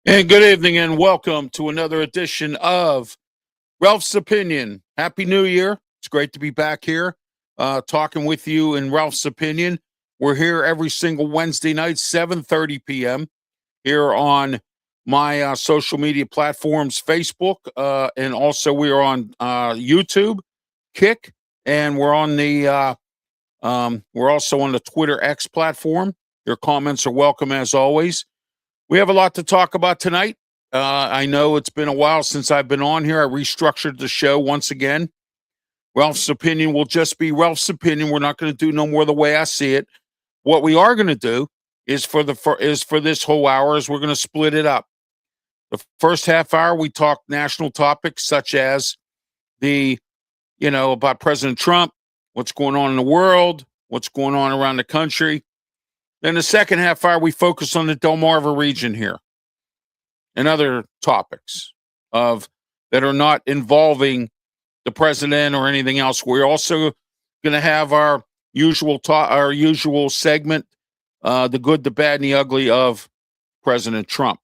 And good evening and welcome to another edition of Ralph's Opinion. Happy New Year. It's great to be back here talking with you in Ralph's Opinion. We're here every single Wednesday night, 7:30 p.m. here on my social media platforms, Facebook, and also we are on YouTube, Kick, and we're on the we're also on the Twitter X platform. Your comments are welcome as always. We have a lot to talk about tonight. I know it's been a while since I've been on here. I restructured the show once again. Ralph's Opinion will just be Ralph's Opinion. We're not going to do no more the way I see it. What we are going to do is for this whole hour is we're going to split it up. The first half hour we talk national topics such as about President Trump, what's going on in the world, what's going on around the country. Then the second half hour, we focus on the Delmarva region here and other topics that are not involving the president or anything else. We're also going to have our usual segment, the good, the bad, and the ugly of President Trump.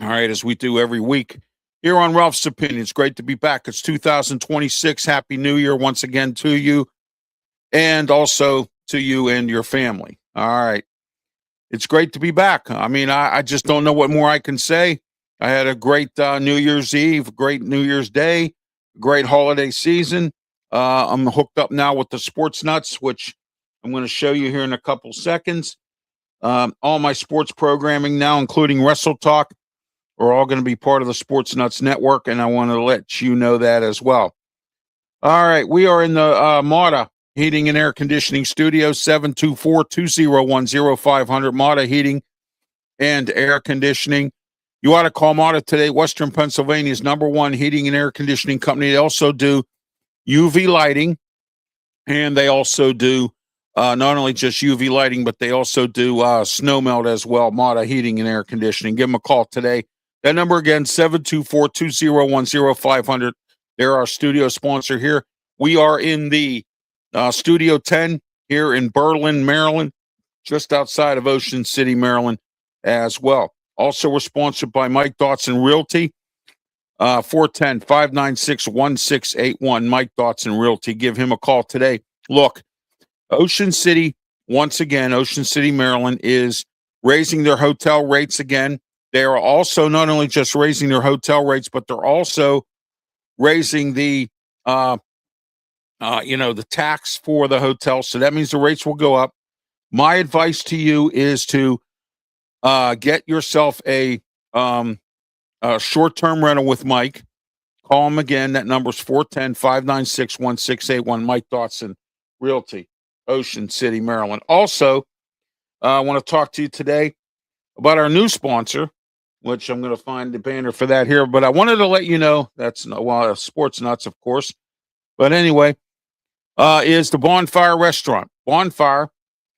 All right, as we do every week here on Ralph's Opinion. It's great to be back. It's 2026. Happy New Year once again to you, and also to you and your family. All right. It's great to be back. I mean, I just don't know what more I can say. I had a great New Year's Eve, great New Year's Day, great holiday season. I'm hooked up now with the Sports Nuts, which I'm going to show you here in a couple seconds. All my sports programming now, including Wrestle Talk, are all going to be part of the Sports Nuts network, and I want to let you know that as well. All right. We are in the Mata Heating and Air Conditioning Studio, 724-201-0500. Mata Heating and Air Conditioning. You ought to call Mata today. Western Pennsylvania's #1 heating and air conditioning company. They also do UV lighting, and they also do not only just UV lighting, but they also do snow melt as well. Mata Heating and Air Conditioning. Give them a call today. That number again, 724-201-0500. They're our studio sponsor here. We are in the Studio 10 here in Berlin, Maryland, just outside of Ocean City, Maryland as well. Also, we're sponsored by Mike Dotson Realty, 410-596-1681. Mike Dotson Realty. Give him a call today. Look, Ocean City, once again, Ocean City, Maryland is raising their hotel rates again. They are also not only just raising their hotel rates, but they're also raising the the tax for the hotel. So that means the rates will go up. My advice to you is to get yourself a short-term rental with Mike. Call him again. That number is 410-596-1681. Mike Dotson Realty, Ocean City, Maryland. Also, I want to talk to you today about our new sponsor, which I'm going to find the banner for that here. But I wanted to let you know, that's Sports Nuts, of course. But anyway, is the Bonfire Restaurant. Bonfire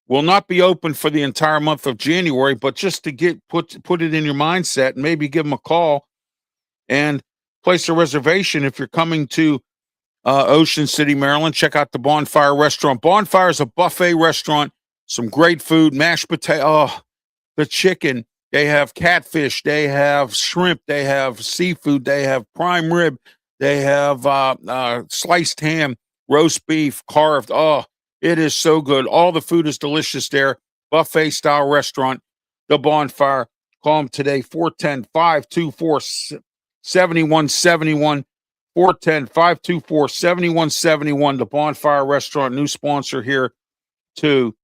will not be open for the entire month of January, but just to put it in your mindset, and maybe give them a call and place a reservation if you're coming to Ocean City, Maryland. Check out the Bonfire Restaurant. Bonfire is a buffet restaurant, some great food, mashed potato, the chicken. They have catfish, they have shrimp, they have seafood, they have prime rib, they have sliced ham, roast beef, carved. Oh, it is so good. All the food is delicious there. Buffet style restaurant, the Bonfire. Call them today, 410-524-7171. 410-524-7171. The Bonfire Restaurant, new sponsor here to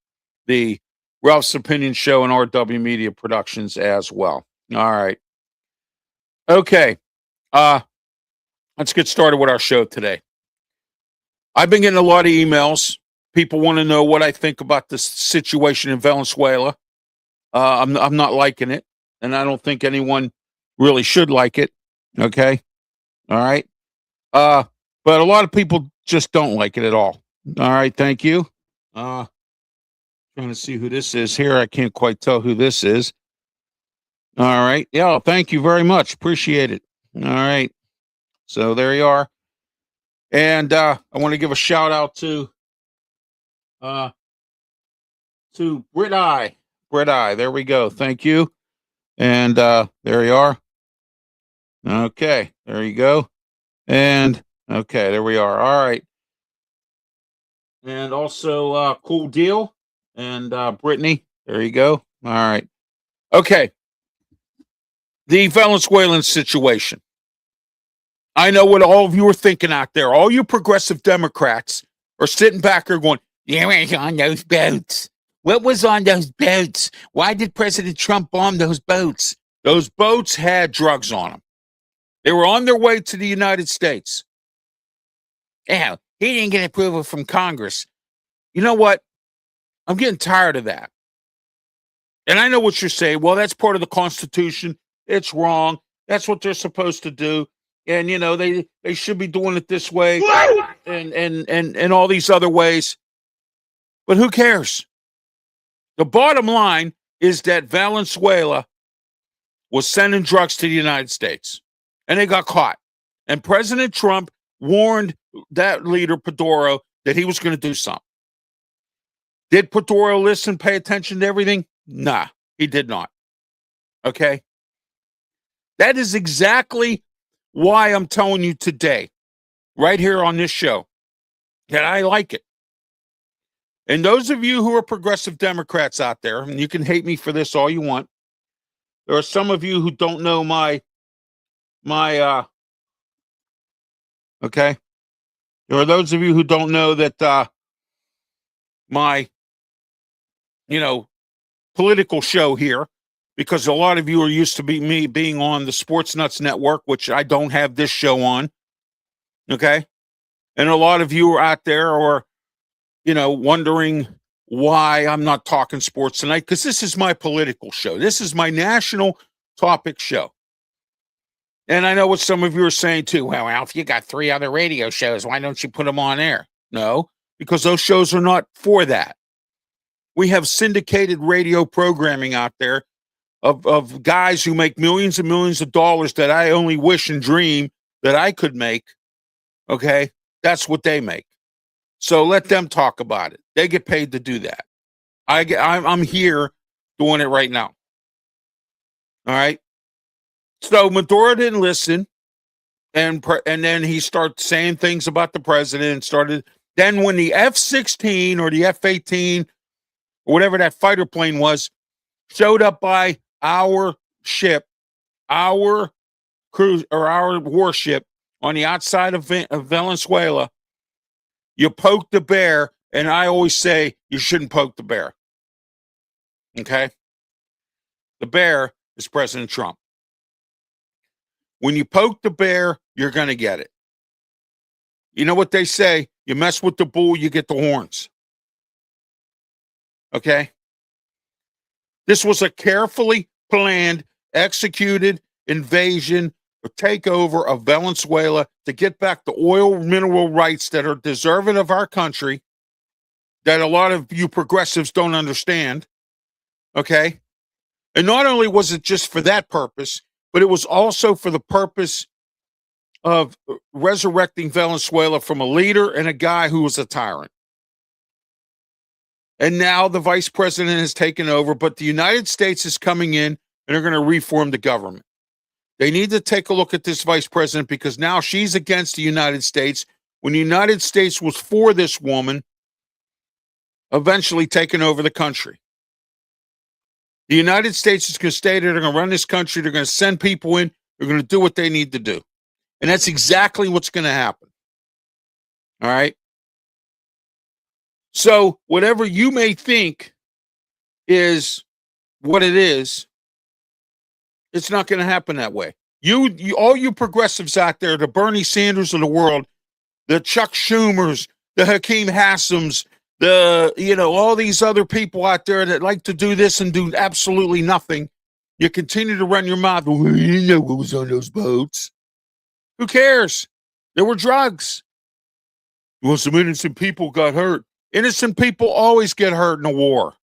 the Ralph's Opinion Show and RW Media Productions as well. All right. Okay. Uh, let's get started with our show today. I've been getting a lot of emails. People want to know what I think about this situation in Venezuela. I'm not liking it, and I don't think anyone really should like it. Okay. All right. Uh, but a lot of people just don't like it at all. All right. Thank you. Trying to see who this is here. I can't quite tell who this is. All right. Yeah. Thank you very much. Appreciate it. All right. So there you are. And I want to give a shout out uh to Brit Eye. Brit Eye. There we go. Thank you. And there you are. Okay. There you go. And okay, there we are. All right. And also Cool Deal and Brittany. There you go. All right. Okay. The Venezuelan situation. I know what all of you are thinking out there. All you progressive Democrats are sitting back there going, "Yeah, was on those boats. What was on those boats? Why did President Trump bomb those boats? Those boats had drugs on them. They were on their way to the United States. Yeah, he didn't get approval from Congress. You know what? I'm getting tired of that. And I know what you're saying. Well, that's part of the Constitution. It's wrong. That's what they're supposed to do. And they should be doing it this way and all these other ways. But who cares? The bottom line is that Venezuela was sending drugs to the United States, and they got caught. And President Trump warned that leader, Paduro, that he was going to do something. Did Paduro listen, pay attention to everything? Nah, he did not. Okay? That is exactly why I'm telling you today, right here on this show, that I like it. And those of you who are progressive Democrats out there, and you can hate me for this all you want, there are some of you who don't know okay? There are those of you who don't know that my, political show here, because a lot of you are used to me being on the Sports Nuts Network, which I don't have this show on, okay? And a lot of you are out there or, wondering why I'm not talking sports tonight, because this is my political show. This is my national topic show. And I know what some of you are saying too. Well, Alf, you got 3 other radio shows. Why don't you put them on air? No, because those shows are not for that. We have syndicated radio programming out there of guys who make millions and millions of dollars that I only wish and dream that I could make. Okay, that's what they make. So let them talk about it. They get paid to do that. I'm here doing it right now. All right. So Maduro didn't listen, and then he started saying things about the president. Then when the F-16 or the F-18 or whatever that fighter plane was showed up by our ship, our cruise or our warship on the outside of Venezuela, you poke the bear, and I always say you shouldn't poke the bear. Okay? The bear is President Trump. When you poke the bear, you're going to get it. You know what they say? You mess with the bull, you get the horns. Okay? This was a carefully planned, executed invasion or takeover of Venezuela to get back the oil mineral rights that are deserving of our country that a lot of you progressives don't understand. Okay? And not only was it just for that purpose, but it was also for the purpose of resurrecting Venezuela from a leader and a guy who was a tyrant. And now the vice president has taken over, but the United States is coming in and they're going to reform the government. They need to take a look at this vice president because now she's against the United States when the United States was for this woman eventually taking over the country. The United States is going to stay there. They're going to run this country. They're going to send people in. They're going to do what they need to do. And that's exactly what's going to happen. All right. So whatever you may think is what it is, it's not going to happen that way. You all you progressives out there, the Bernie Sanders of the world, the Chuck Schumers, the Hakeem Hassams, all these other people out there that like to do this and do absolutely nothing. You continue to run your mouth. Well, you didn't know what was on those boats. Who cares? There were drugs. Well, some innocent people got hurt. Innocent people always get hurt in a war.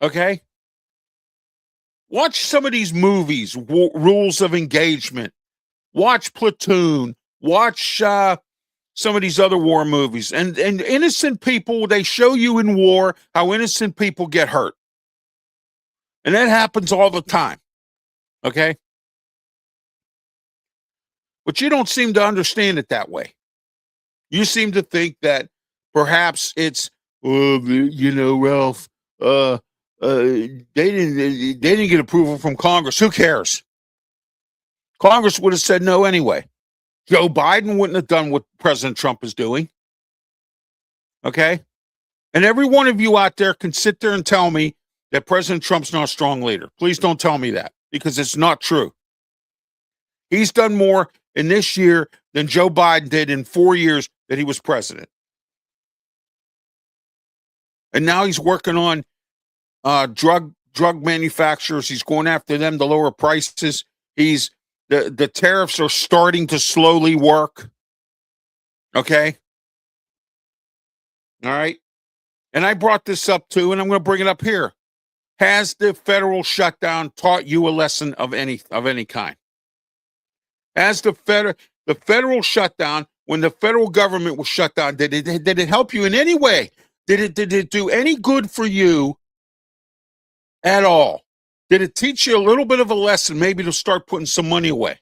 Okay? Watch some of these movies, Rules of Engagement. Watch Platoon. Watch some of these other war movies. And innocent people, they show you in war how innocent people get hurt. And that happens all the time. Okay? But you don't seem to understand it that way. You seem to think that perhaps it's, Ralph, they didn't get approval from Congress. Who cares? Congress would have said no anyway. Joe Biden wouldn't have done what President Trump is doing. Okay? And every one of you out there can sit there and tell me that President Trump's not a strong leader. Please don't tell me that, because it's not true. He's done more in this year than Joe Biden did in 4 years that he was president. And now he's working on drug manufacturers. He's going after them to lower prices. The tariffs are starting to slowly work. Okay? All right? And I brought this up too, and I'm going to bring it up here. Has the federal shutdown taught you a lesson of any kind? As the federal shutdown, when the federal government was shut down, did it help you in any way? Did it do any good for you at all? Did it teach you a little bit of a lesson, maybe to start putting some money away?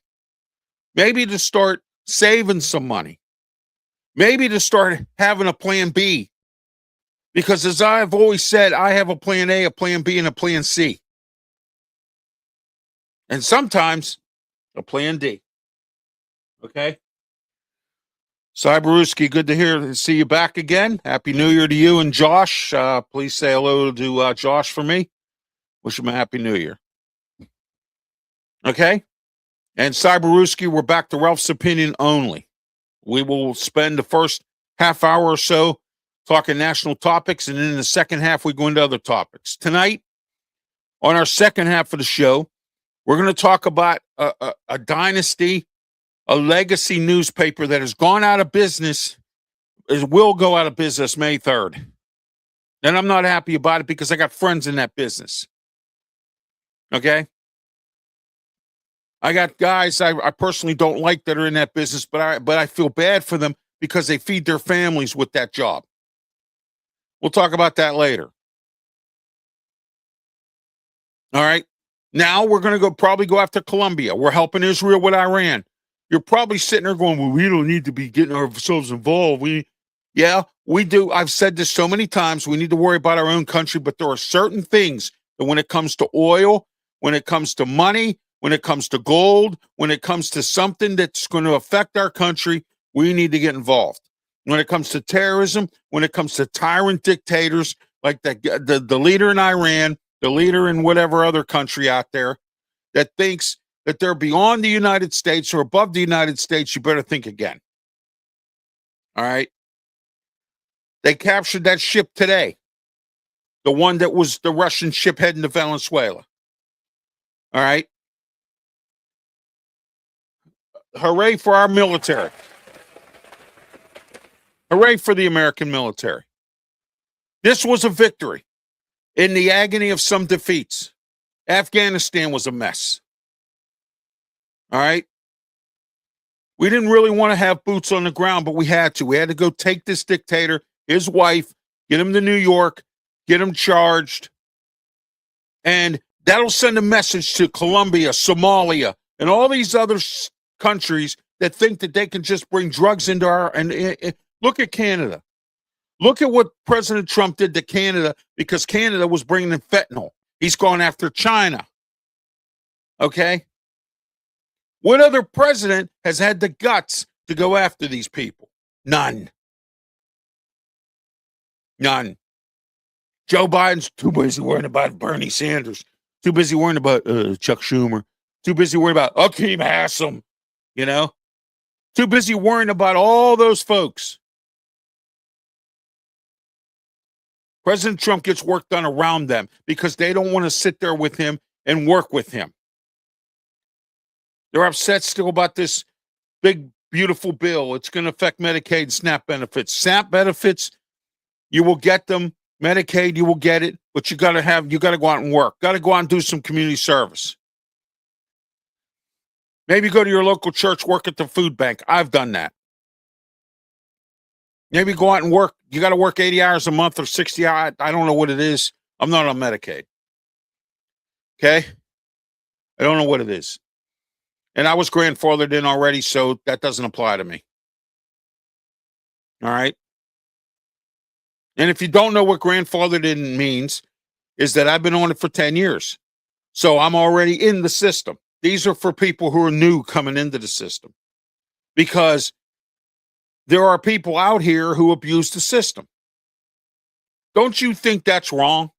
Maybe to start saving some money? Maybe to start having a plan B? Because as I've always said, I have a plan A, a plan B, and a plan C. And sometimes a plan D. Okay? Cyberuski, good to see you back again. Happy New Year to you and Josh. Please say hello to Josh for me. Wish him a Happy New Year. Okay? And Cyberuski, we're back to Ralph's Opinion only. We will spend the first half hour or so talking national topics, and then in the second half, we go into other topics. Tonight, on our second half of the show, we're going to talk about a dynasty, a legacy newspaper that has gone out of business, will go out of business May 3rd. And I'm not happy about it because I got friends in that business. Okay? I got guys I personally don't like that are in that business, but I feel bad for them because they feed their families with that job. We'll talk about that later. All right? Now we're going to probably go after Colombia. We're helping Israel with Iran. You're probably sitting there going, well, we don't need to be getting ourselves involved. Yeah, we do. I've said this so many times. We need to worry about our own country, but there are certain things that when it comes to oil, when it comes to money, when it comes to gold, when it comes to something that's going to affect our country, we need to get involved. When it comes to terrorism, when it comes to tyrant dictators like the leader in Iran, the leader in whatever other country out there that thinks that they're beyond the United States or above the United States, you better think again. All right? They captured that ship today, the one that was the Russian ship heading to Venezuela. All right? Hooray for our military. Hooray for the American military. This was a victory in the agony of some defeats. Afghanistan was a mess. All right? We didn't really want to have boots on the ground, but we had to. We had to go take this dictator, his wife, get him to New York, get him charged. And that'll send a message to Colombia, Somalia, and all these other countries that think that they can just bring drugs into and look at Canada. Look at what President Trump did to Canada because Canada was bringing in fentanyl. He's gone after China. Okay? What other president has had the guts to go after these people? None. None. Joe Biden's too busy worrying about Bernie Sanders. Too busy worrying about Chuck Schumer. Too busy worrying about Akeem Hassan, you know? Too busy worrying about all those folks. President Trump gets work done around them because they don't want to sit there with him and work with him. They're upset still about this big, beautiful bill. It's going to affect Medicaid and SNAP benefits. SNAP benefits, you will get them. Medicaid, you will get it, but you got to go out and work. Got to go out and do some community service. Maybe go to your local church, work at the food bank. I've done that. Maybe go out and work. You got to work 80 hours a month or 60 hours. I don't know what it is. I'm not on Medicaid. Okay? I don't know what it is. And I was grandfathered in already, so that doesn't apply to me. All right? And if you don't know what grandfathered in means, is that I've been on it for 10 years. So I'm already in the system. These are for people who are new coming into the system. Because there are people out here who abuse the system. Don't you think that's wrong?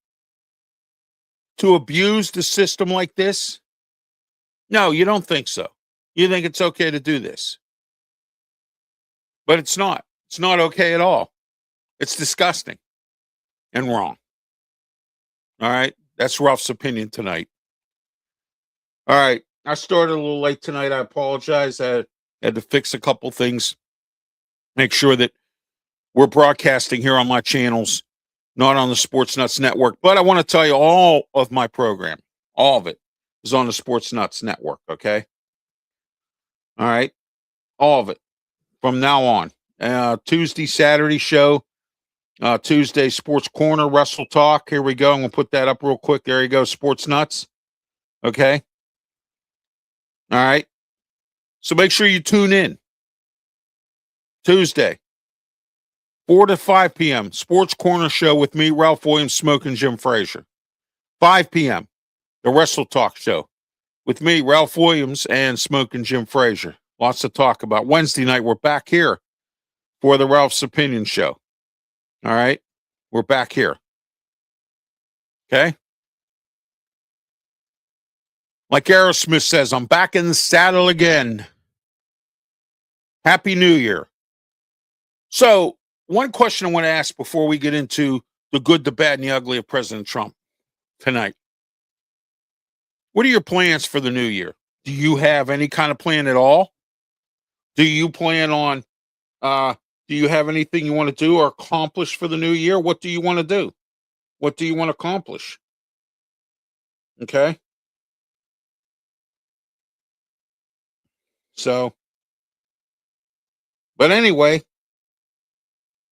To abuse the system like this? No, you don't think so. You think it's okay to do this. But it's not. It's not okay at all. It's disgusting and wrong. All right? That's Ralph's opinion tonight. All right. I started a little late tonight. I apologize. I had to fix a couple things. Make sure that we're broadcasting here on my channels, not on the Sports Nuts Network. But I want to tell you all of my program, all of it, is on the Sports Nuts Network, okay? All right? All of it from now on. Tuesday, Saturday show. Tuesday, Sports Corner, Wrestle Talk. Here we go. I'm going to put that up real quick. There you go, Sports Nuts. Okay? All right? So make sure you tune in. Tuesday, 4 to 5 p.m., Sports Corner show with me, Ralph Williams, Smoke, and Jim Frazier. 5 p.m., the Wrestle Talk show with me, Ralph Williams, and Smoke and Jim Frazier. Lots to talk about. Wednesday night, we're back here for the Ralph's Opinion show. All right? We're back here. Okay? Like Aerosmith says, I'm back in the saddle again. Happy New Year. So, one question I want to ask before we get into the good, the bad, and the ugly of President Trump tonight. What are your plans for the new year? Do you have any kind of plan at all? Do you plan on, do you have anything you want to do or accomplish for the new year? What do you want to do? What do you want to accomplish? Okay. So, but anyway,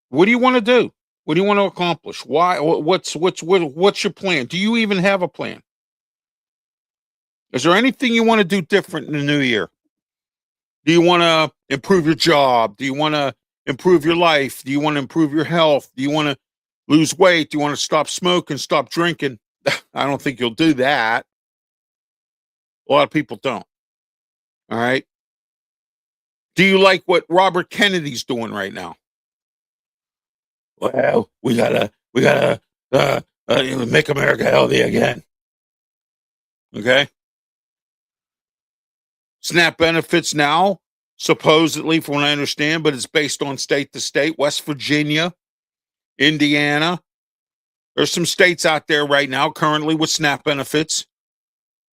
what do you want to do? What do you want to accomplish? Why? What's your plan? Do you even have a plan? Is there anything you want to do different in the new year? Do you want to improve your job? Do you want to improve your life? Do you want to improve your health? Do you want to lose weight? Do you want to stop smoking, stop drinking? I don't think you'll do that. A lot of people don't. All right. Do you like what Robert Kennedy's doing right now? Well, we gotta make America healthy again. Okay. SNAP benefits now, supposedly, from what I understand, but it's based on state to state. West Virginia, Indiana. There's some states out there right now currently with SNAP benefits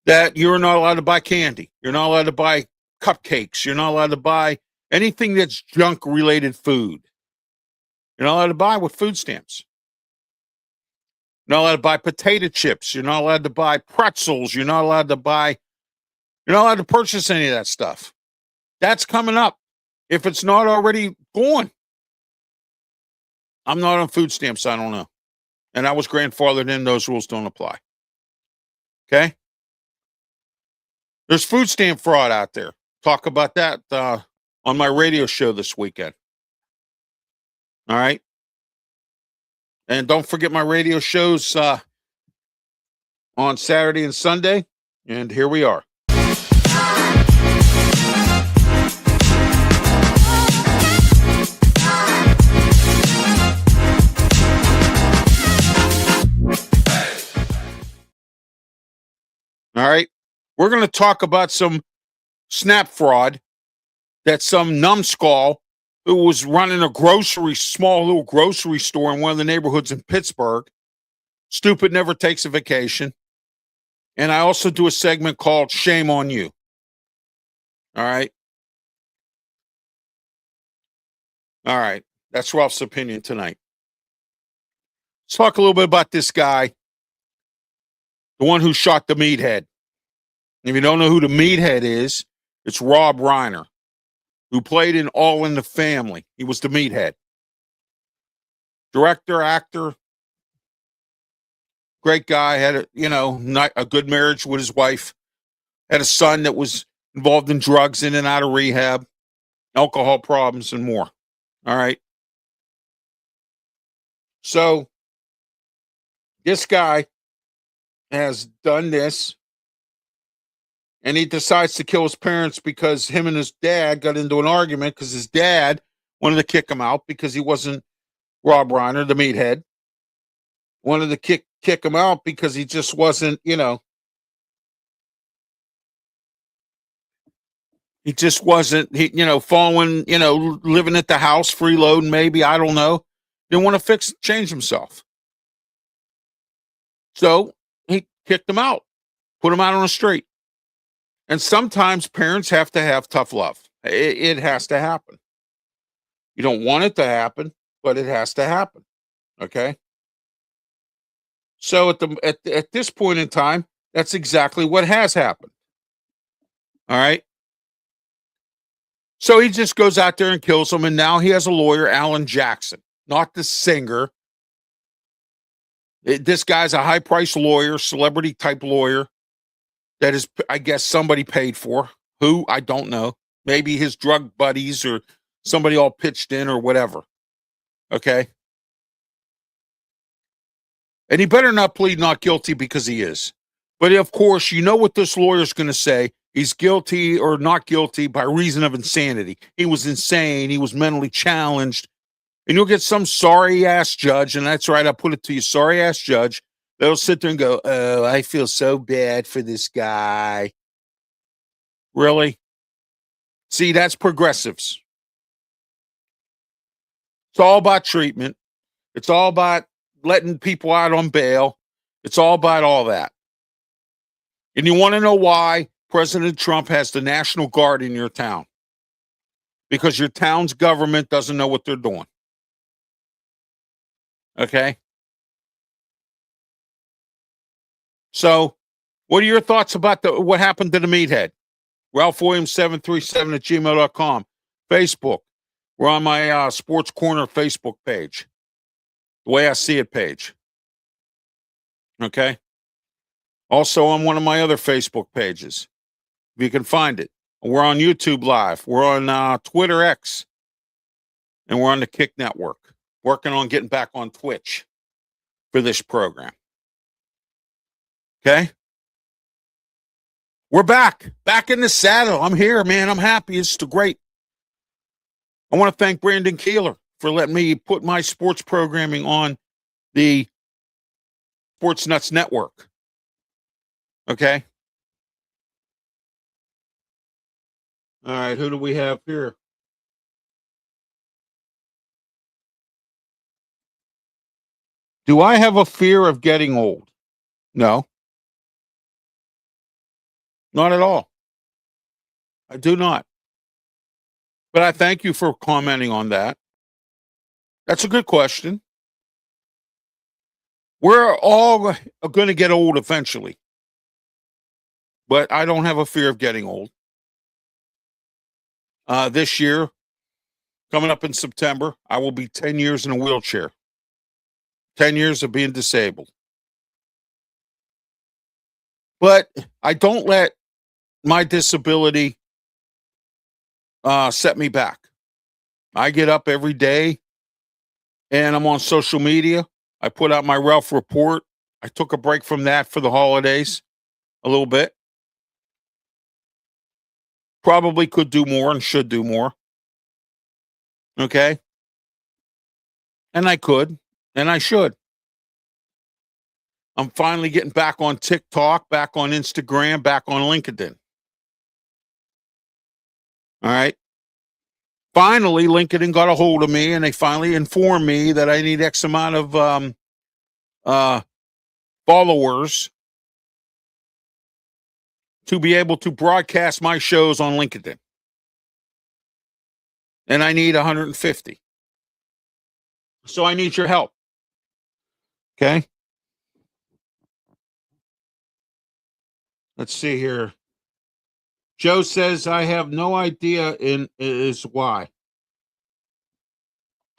that you're not allowed to buy candy. You're not allowed to buy cupcakes. You're not allowed to buy anything that's junk-related food. You're not allowed to buy with food stamps. You're not allowed to buy potato chips. You're not allowed to buy pretzels. You're not allowed to purchase any of that stuff. That's coming up. If it's not already gone. I'm not on food stamps. I don't know. And I was grandfathered in. Those rules don't apply. Okay? There's food stamp fraud out there. Talk about that on my radio show this weekend. All right? And don't forget my radio shows on Saturday and Sunday. And here we are. All right. We're going to talk about some snap fraud that some numbskull who was running a small little grocery store in one of the neighborhoods in Pittsburgh. Stupid never takes a vacation. And I also do a segment called Shame on You. All right. All right. That's Ralph's opinion tonight. Let's talk a little bit about this guy, the one who shot the meathead. If you don't know who the meathead is, it's Rob Reiner, who played in All in the Family. He was the meathead. Director, actor, great guy, had not a good marriage with his wife, had a son that was involved in drugs, in and out of rehab, alcohol problems, and more. All right. So this guy has done this, and he decides to kill his parents because him and his dad got into an argument because his dad wanted to kick him out because he wasn't Rob Reiner, the meathead. Wanted to kick him out because he just wasn't, he just wasn't, following, living at the house, freeloading, maybe, I don't know. Didn't want to change himself. So he kicked him out, put him out on the street. And sometimes parents have to have tough love. It has to happen. You don't want it to happen, but it has to happen. Okay. So at this point in time, that's exactly what has happened. All right. So he just goes out there and kills him. And now he has a lawyer, Alan Jackson, not the singer. This guy's a high-priced lawyer, celebrity-type lawyer that is, I guess, somebody paid for. Who? I don't know. Maybe his drug buddies or somebody all pitched in or whatever. Okay? And he better not plead not guilty because he is. But, of course, you know what this lawyer's going to say. He's guilty or not guilty by reason of insanity. He was insane. He was mentally challenged. And you'll get some sorry-ass judge, and that's right, I'll put it to you, sorry-ass judge, that'll sit there and go, oh, I feel so bad for this guy. Really? See, that's progressives. It's all about treatment. It's all about letting people out on bail. It's all about all that. And you want to know why President Trump has the National Guard in your town? Because your town's government doesn't know what they're doing. Okay. So, what are your thoughts about what happened to the meathead? Ralph Williams 737 at gmail.com. Facebook. We're on my Sports Corner Facebook page. The Way I See It page. Okay. Also on one of my other Facebook pages. If you can find it. We're on YouTube Live. We're on Twitter X. And we're on the Kick Network. Working on getting back on Twitch for this program. Okay? We're back in the saddle. I'm here, man. I'm happy. It's great. I want to thank Brandon Keeler for letting me put my sports programming on the Sports Nuts Network. Okay? All right, who do we have here? Do I have a fear of getting old? No. Not at all. I do not. But I thank you for commenting on that. That's a good question. We're all going to get old eventually. But I don't have a fear of getting old. This year, coming up in September, I will be 10 years in a wheelchair. 10 years of being disabled. But I don't let my disability set me back. I get up every day and I'm on social media. I put out my Ralph Report. I took a break from that for the holidays a little bit. Probably could do more and should do more. Okay. And I could, and I should. I'm finally getting back on TikTok, back on Instagram, back on LinkedIn. All right. Finally, LinkedIn got a hold of me and they finally informed me that I need X amount of followers to be able to broadcast my shows on LinkedIn. And I need 150. So I need your help. Okay. Let's see here. Joe says, I have no idea is why.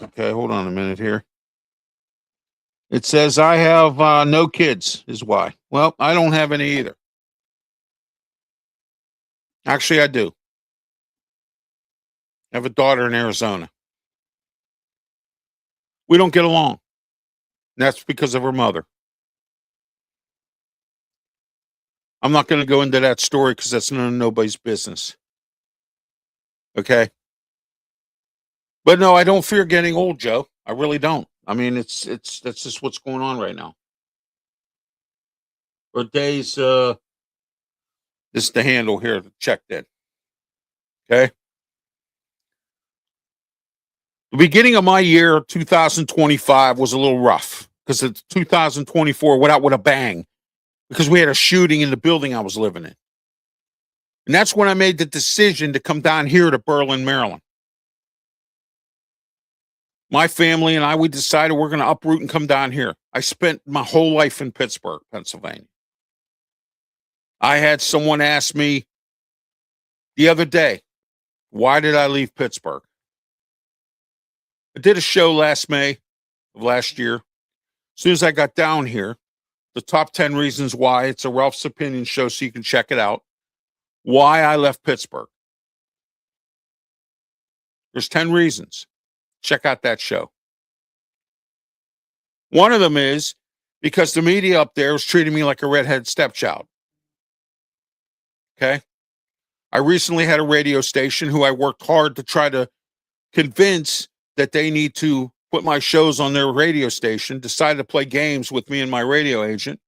Okay, hold on a minute here. It says I have no kids is why. Well, I don't have any either. Actually, I do. I have a daughter in Arizona. We don't get along. And that's because of her mother. I'm not going to go into that story because that's none of nobody's business. Okay. But no, I don't fear getting old, Joe. I really don't. I mean, that's just what's going on right now. Or days, this is the handle here, checked in. Okay. The beginning of my year, 2025, was a little rough because it's 2024 went out with a bang because we had a shooting in the building I was living in. And that's when I made the decision to come down here to Berlin, Maryland. My family and I, we decided we're going to uproot and come down here. I spent my whole life in Pittsburgh, Pennsylvania. I had someone ask me the other day, why did I leave Pittsburgh? I did a show last May of last year. As soon as I got down here, the top 10 reasons why, it's a Ralph's Opinion show, so you can check it out. Why I left Pittsburgh. There's 10 reasons. Check out that show. One of them is because the media up there was treating me like a redhead stepchild. Okay. I recently had a radio station who I worked hard to try to convince that they need to put my shows on their radio station, decided to play games with me and my radio agent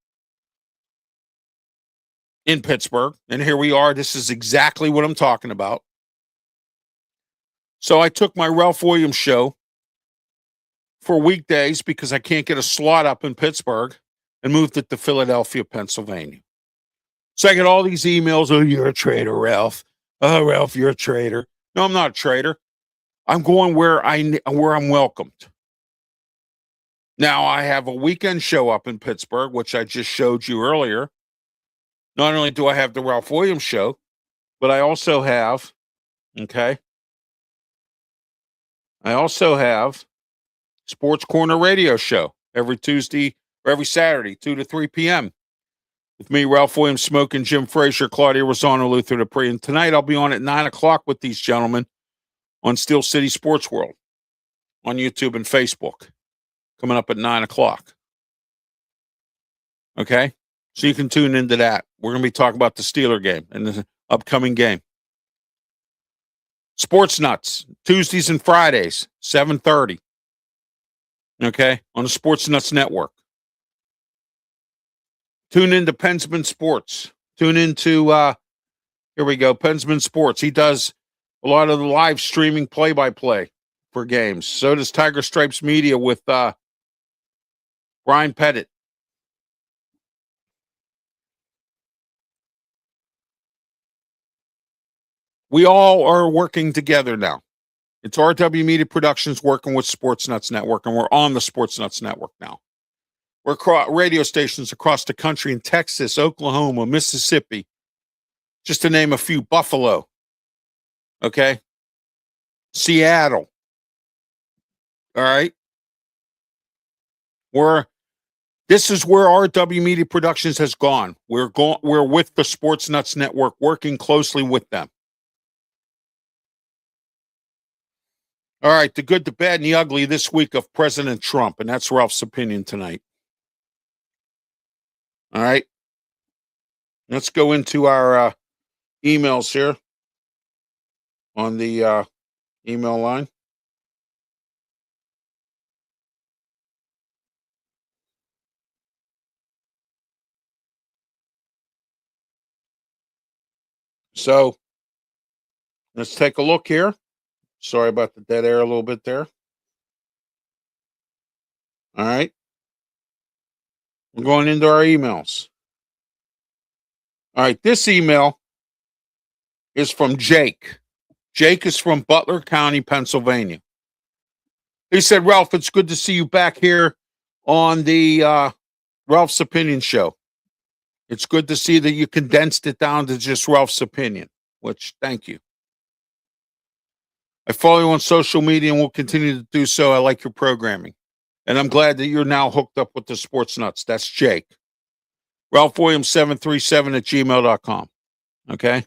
in Pittsburgh. And here we are. This is exactly what I'm talking about. So I took my Ralph Williams show for weekdays because I can't get a slot up in Pittsburgh and moved it to Philadelphia, Pennsylvania. So I get all these emails. Oh, you're a traitor, Ralph. Oh, Ralph, you're a traitor. No, I'm not a traitor. I'm going where I'm welcomed. Now I have a weekend show up in Pittsburgh, which I just showed you earlier. Not only do I have the Ralph Williams show, but I also have, okay, I also have Sports Corner radio show every Tuesday or every Saturday, 2 to 3 p.m. with me, Ralph Williams, Smoking, Jim Frazier, Claudia Rosano, Luther Dupree. And tonight I'll be on at 9 o'clock with these gentlemen on Steel City Sports World on YouTube and Facebook, coming up at 9 o'clock. Okay? So you can tune into that. We're going to be talking about the Steeler game and the upcoming game. Sports Nuts, Tuesdays and Fridays, 7:30. Okay? On the Sports Nuts Network. Tune into Pensman Sports. Tune into, here we go, Pensman Sports. He does a lot of the live streaming play-by-play for games. So does Tiger Stripes Media with Brian Pettit. We all are working together now. It's RW Media Productions working with Sports Nuts Network, and we're on the Sports Nuts Network now. We're radio stations across the country in Texas, Oklahoma, Mississippi, just to name a few. Buffalo, okay? Seattle. All right? This is where RW Media Productions has gone. We're with the Sports Nuts Network, working closely with them. All right, the good, the bad, and the ugly this week of President Trump, and that's Ralph's opinion tonight. All right. Let's go into our emails here on the email line. So let's take a look here. Sorry about the dead air a little bit there. All right. We're going into our emails. All right. This email is from Jake. Jake is from Butler County, Pennsylvania. He said, Ralph, it's good to see you back here on the Ralph's Opinion Show. It's good to see that you condensed it down to just Ralph's opinion, which thank you. I follow you on social media and will continue to do so. I like your programming. And I'm glad that you're now hooked up with the Sports Nuts. That's Jake. Ralph Williams 737 at gmail.com. Okay.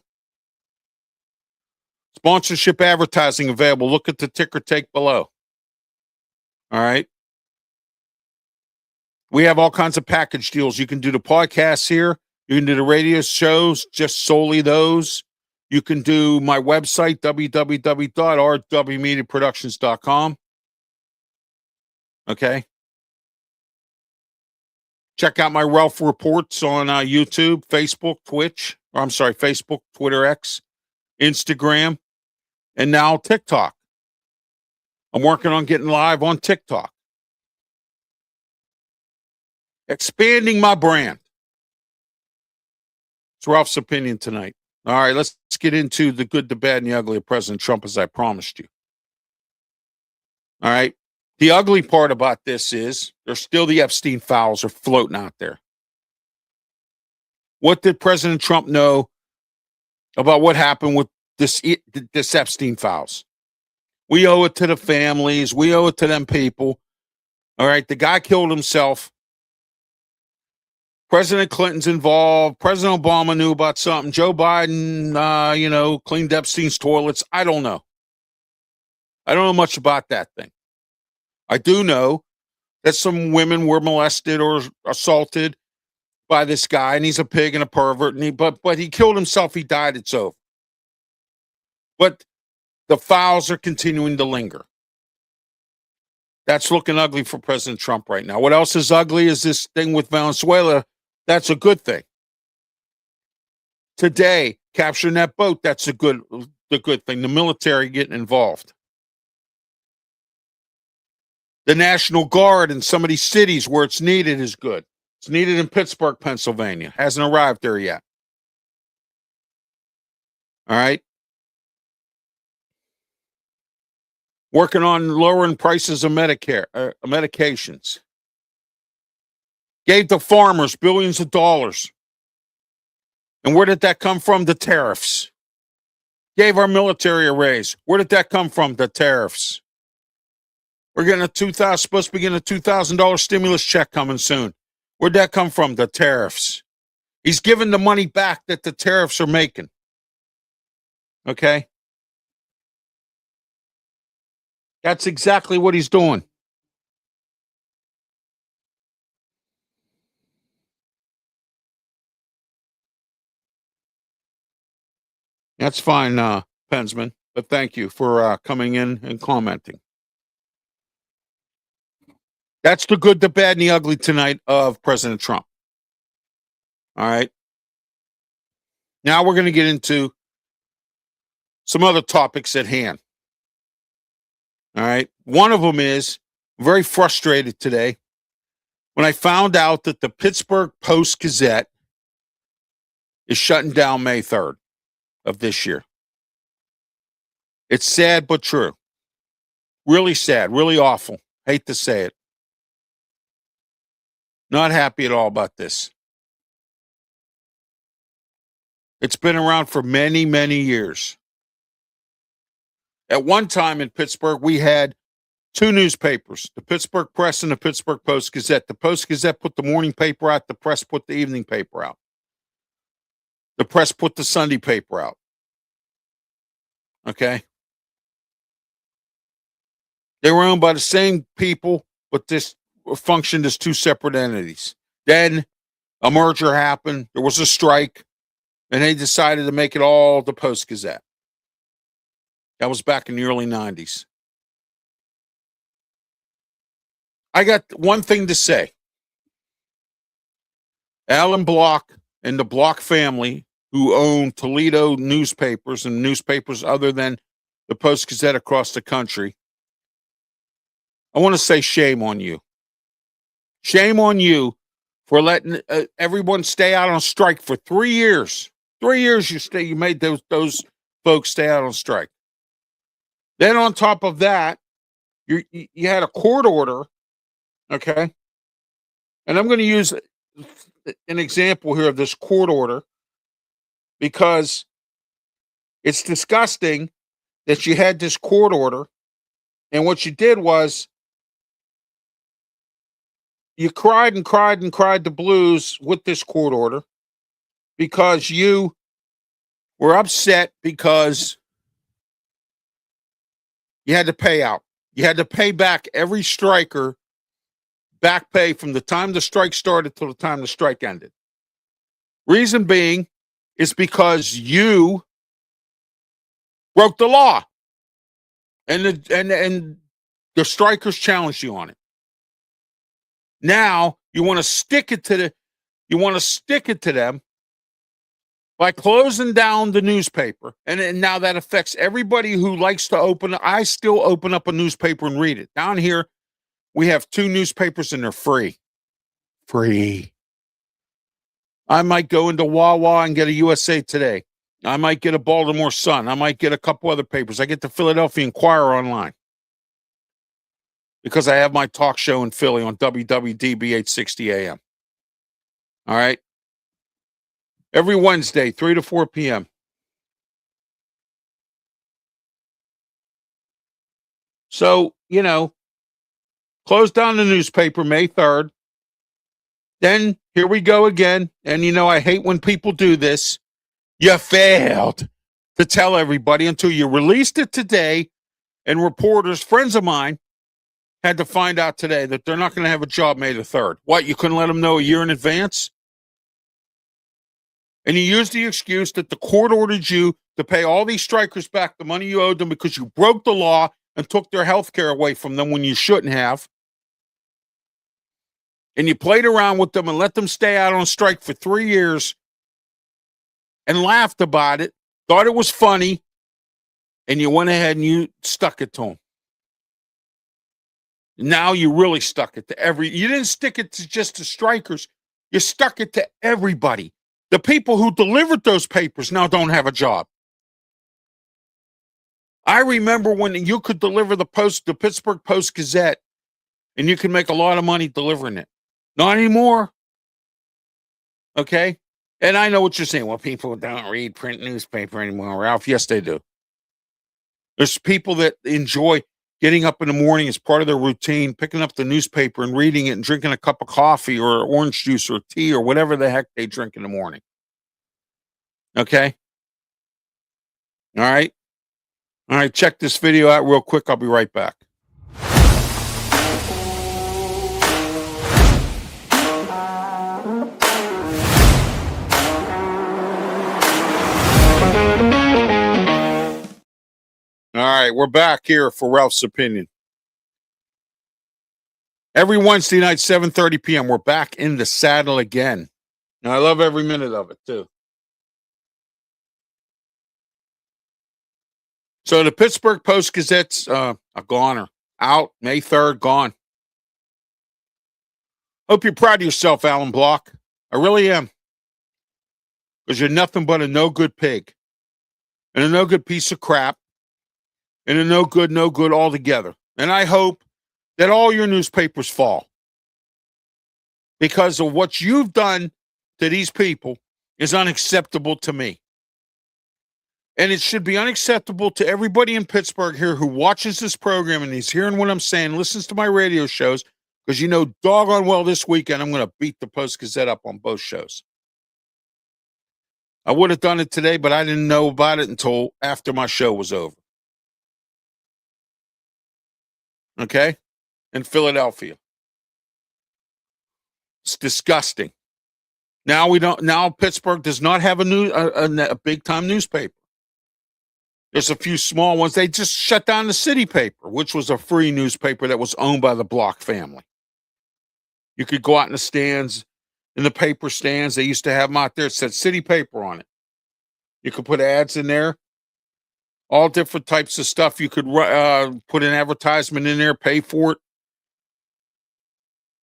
Sponsorship advertising available. Look at the ticker tape below. All right. We have all kinds of package deals. You can do the podcasts here. You can do the radio shows, just solely those. You can do my website, www.rwmediaproductions.com. Okay. Check out my Ralph reports on YouTube, Facebook, Twitch. Or I'm sorry, Facebook, Twitter X, Instagram, and now TikTok. I'm working on getting live on TikTok. Expanding my brand. It's Ralph's opinion tonight. All right, let's get into the good, the bad, and the ugly of President Trump, as I promised you. All right. The ugly part about this is there's still the Epstein files are floating out there. What did President Trump know about what happened with this Epstein files? We owe it to the families. We owe it to them people. All right. The guy killed himself. President Clinton's involved. President Obama knew about something. Joe Biden, cleaned Epstein's toilets. I don't know. I don't know much about that thing. I do know that some women were molested or assaulted by this guy, and he's a pig and a pervert. And but he killed himself. He died. It's over. But the files are continuing to linger. That's looking ugly for President Trump right now. What else is ugly is this thing with Venezuela. That's a good thing. Today, capturing that boat, that's the good thing. The military getting involved. The National Guard in some of these cities where it's needed is good. It's needed in Pittsburgh, Pennsylvania. Hasn't arrived there yet. All right. Working on lowering prices of Medicare medications. Gave the farmers billions of dollars. And where did that come from? The tariffs. Gave our military a raise. Where did that come from? The tariffs. We're getting supposed to be getting a $2,000 stimulus check coming soon. Where'd that come from? The tariffs. He's giving the money back that the tariffs are making. Okay? That's exactly what he's doing. That's fine, Pensman, but thank you for coming in and commenting. That's the good, the bad, and the ugly tonight of President Trump. All right. Now we're going to get into some other topics at hand. All right. One of them is I'm very frustrated today when I found out that the Pittsburgh Post-Gazette is shutting down May 3rd of this year. It's sad but true. Really sad, really awful. Hate to say it. Not happy at all about this. It's been around for many, many years. At one time in Pittsburgh, we had two newspapers, the Pittsburgh Press and the Pittsburgh Post-Gazette. The Post-Gazette put the morning paper out. The Press put the evening paper out. The Press put the Sunday paper out. Okay? They were owned by the same people, but this functioned as two separate entities. Then a merger happened. There was a strike, and they decided to make it all the Post-Gazette. That was back in the early 90s. I got one thing to say. Alan Block and the Block family, who own Toledo newspapers and newspapers other than the Post-Gazette across the country, I want to say shame on you. Shame on you for letting everyone stay out on strike for 3 years. 3 years you made those folks stay out on strike. Then on top of that, you had a court order, okay? And I'm going to use an example here of this court order because it's disgusting that you had this court order, and what you did was you cried and cried and cried the blues with this court order because you were upset because you had to pay out. You had to pay back every striker back pay from the time the strike started till the time the strike ended. Reason being is because you broke the law, and the strikers challenged you on it. Now you want to stick it to them by closing down the newspaper, and now that affects everybody who likes to open. I still open up a newspaper and read it. Down here, we have 2 newspapers and they're free. Free. I might go into Wawa and get a USA Today. I might get a Baltimore Sun. I might get a couple other papers. I get the Philadelphia Inquirer online because I have my talk show in Philly on WWDB 860 AM. All right. Every Wednesday, 3 to 4 p.m. So, close down the newspaper May 3rd. Then here we go again. And, I hate when people do this. You failed to tell everybody until you released it today. And reporters, friends of mine, had to find out today that they're not going to have a job May the 3rd. What, you couldn't let them know a year in advance? And you used the excuse that the court ordered you to pay all these strikers back the money you owed them because you broke the law and took their health care away from them when you shouldn't have. And you played around with them and let them stay out on strike for 3 years and laughed about it, thought it was funny, and you went ahead and you stuck it to them. Now you really stuck it to you didn't stick it to just the strikers. You stuck it to everybody. The people who delivered those papers now don't have a job. I remember when you could deliver the Pittsburgh Post-Gazette, and you could make a lot of money delivering it. Not anymore. Okay? And I know what you're saying. Well, people don't read print newspaper anymore, Ralph. Yes, they do. There's people that enjoy getting up in the morning as part of their routine, picking up the newspaper and reading it and drinking a cup of coffee or orange juice or tea or whatever the heck they drink in the morning. Okay? All right? All right, check this video out real quick. I'll be right back. All right, we're back here for Ralph's Opinion. Every Wednesday night, 7:30 p.m., we're back in the saddle again. And I love every minute of it, too. So the Pittsburgh Post-Gazette's a goner. Out, May 3rd, gone. Hope you're proud of yourself, Alan Block. I really am. Because you're nothing but a no-good pig. And a no-good piece of crap. And a no good altogether. And I hope that all your newspapers fall. Because of what you've done to these people is unacceptable to me. And it should be unacceptable to everybody in Pittsburgh here who watches this program and he's hearing what I'm saying, listens to my radio shows, because doggone well this weekend I'm going to beat the Post-Gazette up on both shows. I would have done it today, but I didn't know about it until after my show was over. Okay? In Philadelphia. It's disgusting. Now Pittsburgh does not have a big time newspaper. There's a few small ones. They just shut down the City Paper, which was a free newspaper that was owned by the Block family. You could go out in the stands, in the paper stands. They used to have them out there. It said City Paper on it. You could put ads in there, all different types of stuff. You could put an advertisement in there, pay for it.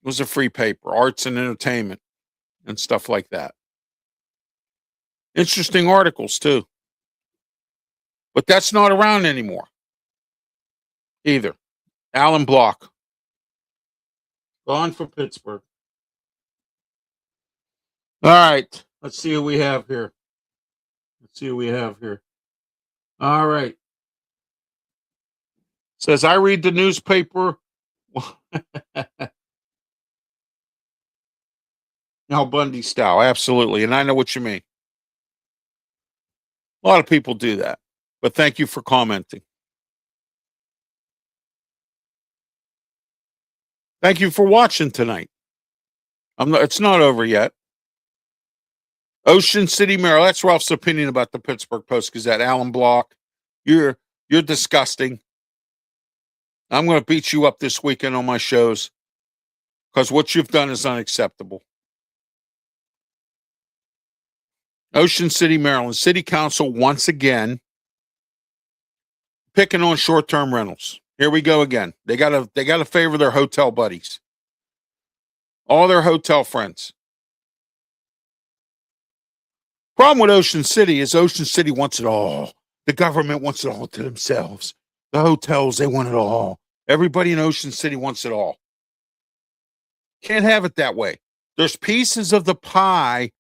It was a free paper, arts and entertainment and stuff like that. Interesting articles too. But that's not around anymore either. Alan Block. Gone for Pittsburgh. All right. Let's see what we have here. All right. Says, I read the newspaper. Al Bundy style. Absolutely. And I know what you mean. A lot of people do that. But thank you for commenting. Thank you for watching tonight. It's not over yet. Ocean City, Maryland. That's Ralph's opinion about the Pittsburgh Post-Gazette. Alan Block, you're disgusting. I'm going to beat you up this weekend on my shows because what you've done is unacceptable. Ocean City, Maryland. City Council once again picking on short-term rentals. Here we go again. They gotta favor their hotel buddies. All their hotel friends. Problem with Ocean City is Ocean City wants it all. The government wants it all to themselves. The hotels, they want it all. Everybody in Ocean City wants it all. Can't have it that way. There's pieces of the pie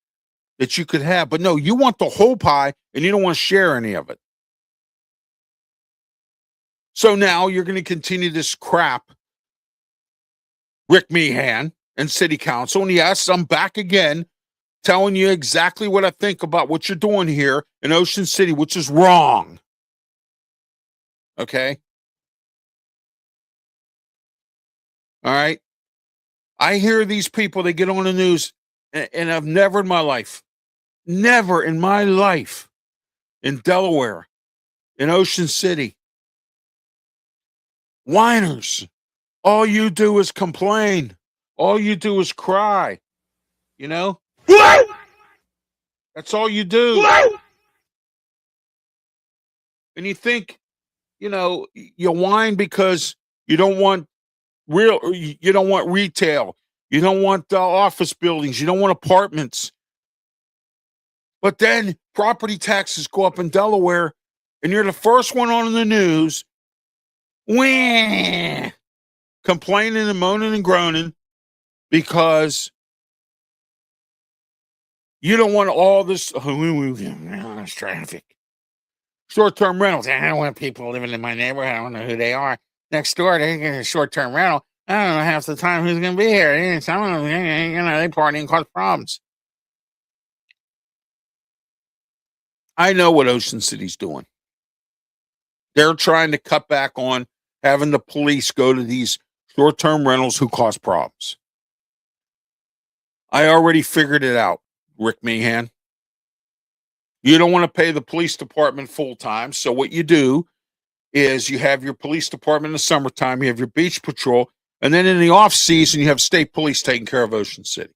that you could have, but no, you want the whole pie and you don't want to share any of it. So now you're going to continue this crap, Rick Meehan and City Council. And yes, I'm back again telling you exactly what I think about what you're doing here in Ocean City, which is wrong. Okay? All right? I hear these people, they get on the news, and I've never in my life in Delaware, in Ocean City, whiners. All you do is complain. All you do is cry. You know? That's all you do. And you think, you whine because you don't want you don't want retail. You don't want office buildings. You don't want apartments. But then property taxes go up in Delaware, and you're the first one on the news, complaining and moaning and groaning because you don't want all this traffic. Short-term rentals. I don't want people living in my neighborhood. I don't know who they are. Next door, they get a short-term rental. I don't know half the time who's going to be here. Some of them, they party and cause problems. I know what Ocean City's doing. They're trying to cut back on having the police go to these short-term rentals who cause problems. I already figured it out, Rick Meehan. You don't want to pay the police department full-time, so what you do is you have your police department in the summertime, you have your beach patrol, and then in the off-season, you have state police taking care of Ocean City.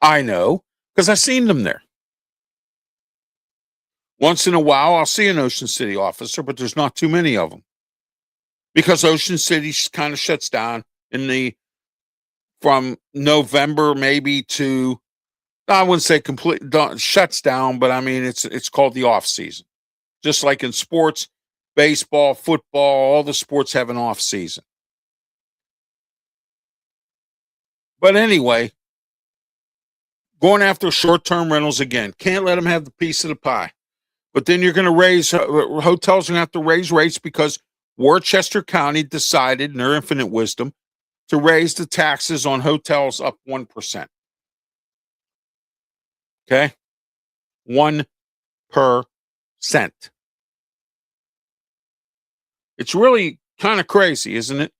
I know, because I've seen them there. Once in a while, I'll see an Ocean City officer, but there's not too many of them. Because Ocean City kind of shuts down from November maybe to, I wouldn't say shuts down, but I mean, it's called the off season. Just like in sports, baseball, football, all the sports have an off season. But anyway, going after short-term rentals again. Can't let them have the piece of the pie. But then you're going to raise, hotels are going to have to raise rates because Worcester County decided, in their infinite wisdom, to raise the taxes on hotels up 1%. Okay? 1%. It's really kind of crazy, isn't it?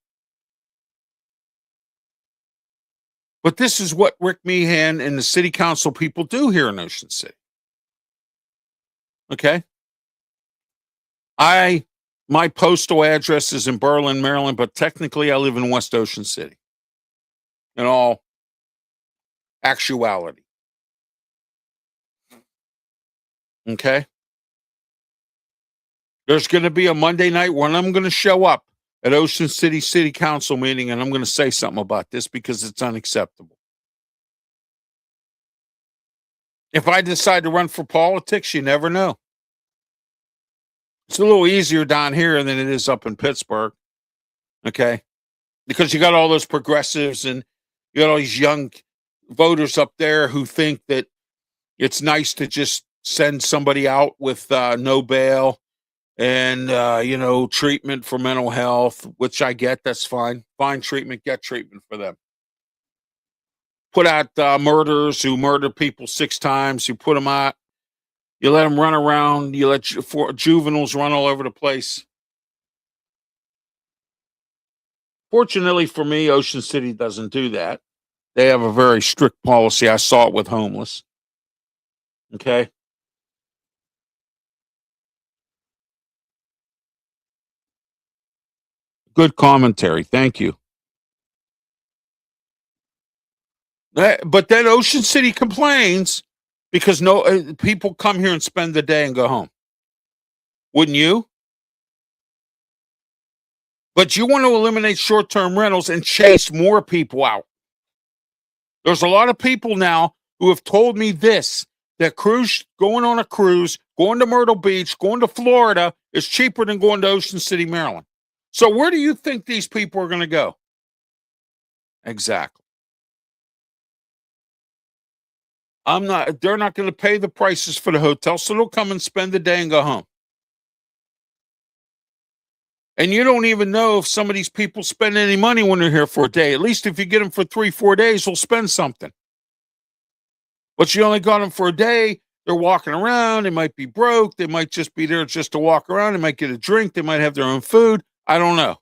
But this is what Rick Meehan and the city council people do here in Ocean City. Okay? My postal address is in Berlin, Maryland, but technically I live in West Ocean City. In all actuality. Okay. There's going to be a Monday night when I'm going to show up at Ocean City City Council meeting and I'm going to say something about this because it's unacceptable. If I decide to run for politics, you never know. It's a little easier down here than it is up in Pittsburgh. Okay. Because you got all those progressives and you got all these young voters up there who think that it's nice to just send somebody out with no bail and, treatment for mental health, which I get. That's fine. Find treatment, get treatment for them. Put out murderers who murder people 6 times. You put them out. You let them run around. You let juveniles run all over the place. Fortunately for me, Ocean City doesn't do that. They have a very strict policy. I saw it with homeless. Okay. Good commentary. Thank you. But then Ocean City complains because no people come here and spend the day and go home. Wouldn't you? But you want to eliminate short-term rentals and chase more people out. There's a lot of people now who have told me this, that going on a cruise, going to Myrtle Beach, going to Florida is cheaper than going to Ocean City, Maryland. So where do you think these people are going to go? Exactly. They're not going to pay the prices for the hotel, so they'll come and spend the day and go home. And you don't even know if some of these people spend any money when they're here for a day. At least if you get them for 3-4 days, they'll spend something. But you only got them for a day. They're walking around. They might be broke. They might just be there just to walk around. They might get a drink. They might have their own food. I don't know.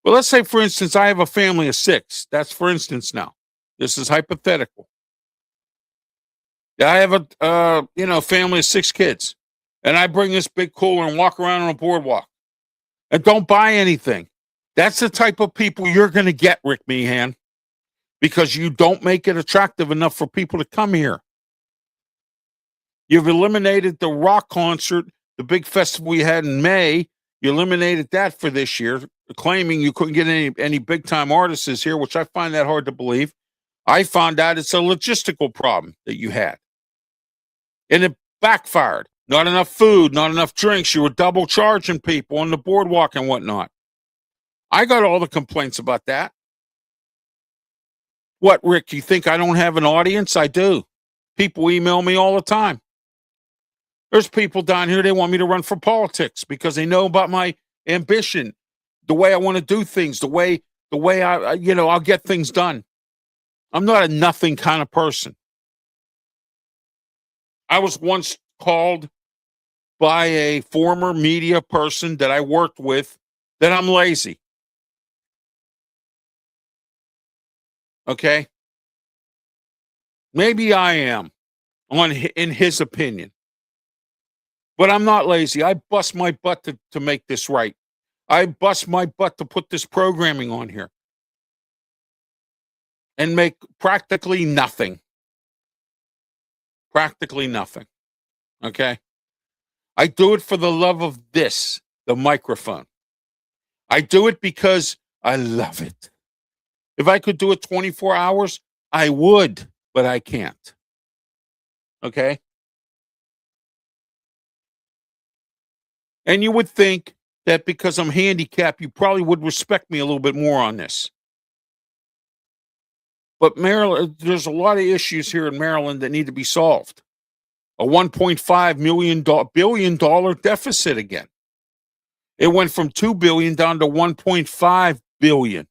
But let's say, for instance, I have a family of 6. That's for instance now. This is hypothetical. I have a family of 6 kids. And I bring this big cooler and walk around on a boardwalk. And don't buy anything. That's the type of people you're going to get, Rick Meehan, because you don't make it attractive enough for people to come here. You've eliminated the rock concert, the big festival we had in May. You eliminated that for this year, claiming you couldn't get any big-time artists here, which I find that hard to believe. I found out it's a logistical problem that you had. And it backfired. Not enough food, not enough drinks. You were double charging people on the boardwalk and whatnot. I got all the complaints about that. What, Rick, you think I don't have an audience? I do. People email me all the time. There's people down here, they want me to run for politics because they know about my ambition, the way I want to do things, the way I'll get things done. I'm not a nothing kind of person. I was once called by a former media person that I worked with that I'm lazy. Okay? Maybe I am in his opinion. But I'm not lazy. I bust my butt to make this right. I bust my butt to put this programming on here and make practically nothing. Practically nothing. Okay? I do it for the love of this, the microphone. I do it because I love it. If I could do it 24 hours, I would, but I can't. Okay? And you would think that because I'm handicapped, you probably would respect me a little bit more on this. But Maryland, there's a lot of issues here in Maryland that need to be solved. A $1.5 billion deficit again. It went from $2 billion down to $1.5 billion.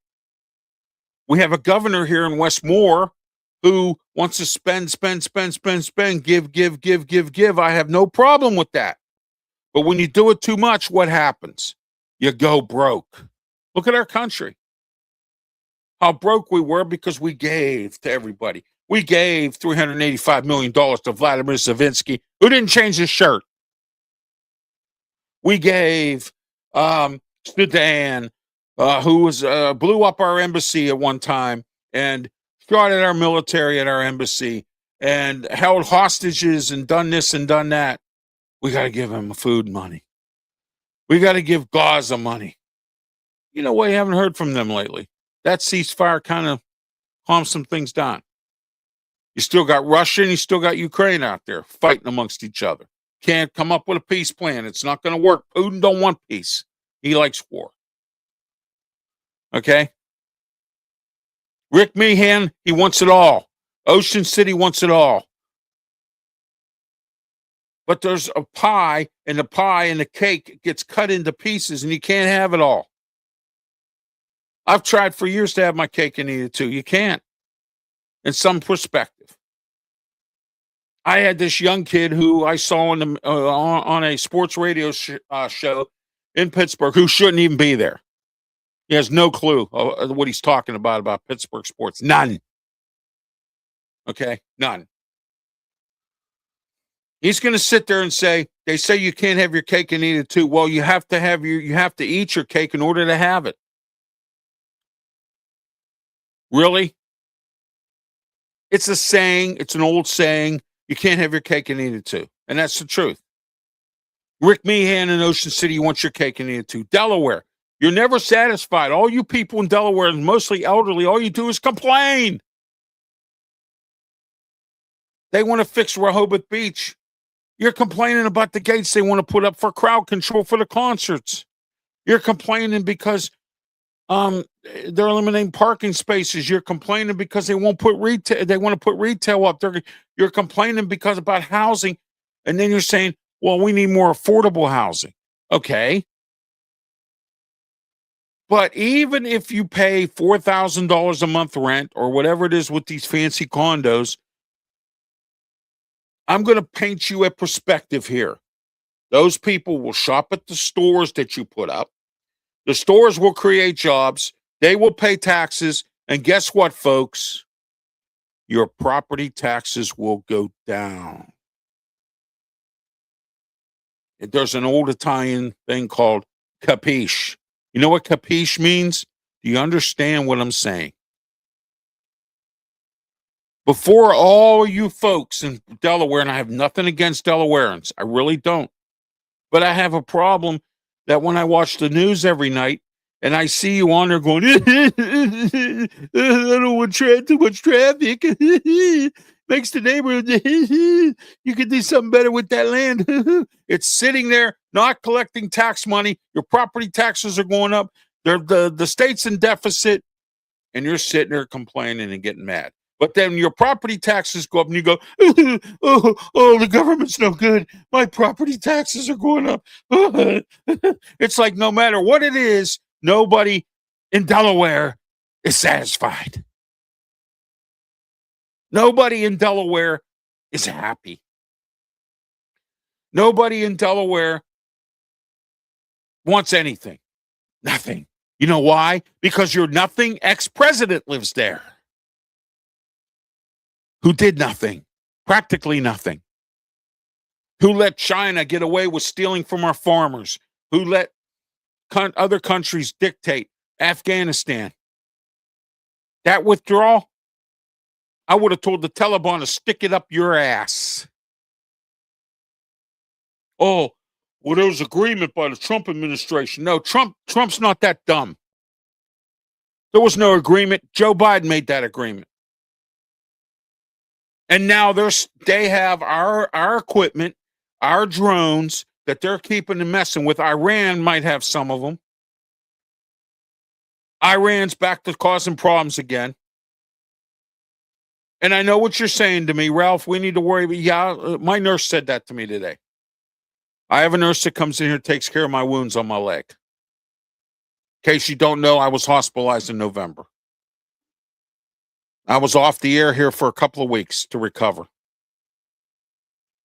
We have a governor here in Westmore who wants to spend, give. I have no problem with that. But when you do it too much, what happens? You go broke. Look at our country. How broke we were because we gave to everybody. We gave $385 million to Vladimir Zelensky, who didn't change his shirt. We gave Sudan, who blew up our embassy at one time and shot at our military at our embassy and held hostages and done this and done that. We got to give them food money. We got to give Gaza money. You know what? You haven't heard from them lately. That ceasefire kind of calms some things down. You still got Russia and you still got Ukraine out there fighting amongst each other. Can't come up with a peace plan. It's not going to work. Putin don't want peace. He likes war. Okay? Rick Meehan, he wants it all. Ocean City wants it all. But there's a pie, and the cake gets cut into pieces, and you can't have it all. I've tried for years to have my cake and eat it too. You can't. In some perspective. I had this young kid who I saw on a sports radio show in Pittsburgh who shouldn't even be there. He has no clue what he's talking about Pittsburgh sports. None. Okay? None. He's going to sit there and say, they say you can't have your cake and eat it too. Well, you have to eat your cake in order to have it. Really? It's a saying. It's an old saying. You can't have your cake and eat it too. And that's the truth. Rick Meehan in Ocean City, you want your cake and eat it too. Delaware, you're never satisfied. All you people in Delaware, mostly elderly, all you do is complain. They want to fix Rehoboth Beach. You're complaining about the gates they want to put up for crowd control for the concerts. You're complaining because they're eliminating parking spaces. You're complaining because they won't put retail. They want to put retail up. You're complaining because about housing, and then you're saying, "Well, we need more affordable housing." Okay, but even if you pay $4,000 a month rent or whatever it is with these fancy condos, I'm going to paint you a perspective here. Those people will shop at the stores that you put up. The stores will create jobs. They will pay taxes. And guess what, folks? Your property taxes will go down. There's an old Italian thing called capiche. You know what capiche means? Do you understand what I'm saying? Before all you folks in Delaware, and I have nothing against Delawareans, I really don't. But I have a problem that when I watch the news every night and I see you on there going, I don't want too much traffic. Makes the neighborhood, you could do something better with that land. It's sitting there, not collecting tax money. Your property taxes are going up. The state's in deficit, and you're sitting there complaining and getting mad. But then your property taxes go up and you go, oh, the government's no good. My property taxes are going up. It's like no matter what it is, nobody in Delaware is satisfied. Nobody in Delaware is happy. Nobody in Delaware wants anything. Nothing. You know why? Because your nothing ex-president lives there. Who did nothing, practically nothing, who let China get away with stealing from our farmers, who let other countries dictate, Afghanistan. That withdrawal, I would have told the Taliban to stick it up your ass. Oh, well, there was agreement by the Trump administration. No, Trump's not that dumb. There was no agreement. Joe Biden made that agreement. And now they have our equipment, our drones that they're keeping and messing with. Iran might have some of them. Iran's back to causing problems again. And I know what you're saying to me, Ralph. We need to worry. But yeah, my nurse said that to me today. I have a nurse that comes in here, takes care of my wounds on my leg. In case you don't know, I was hospitalized in November. I was off the air here for a couple of weeks to recover.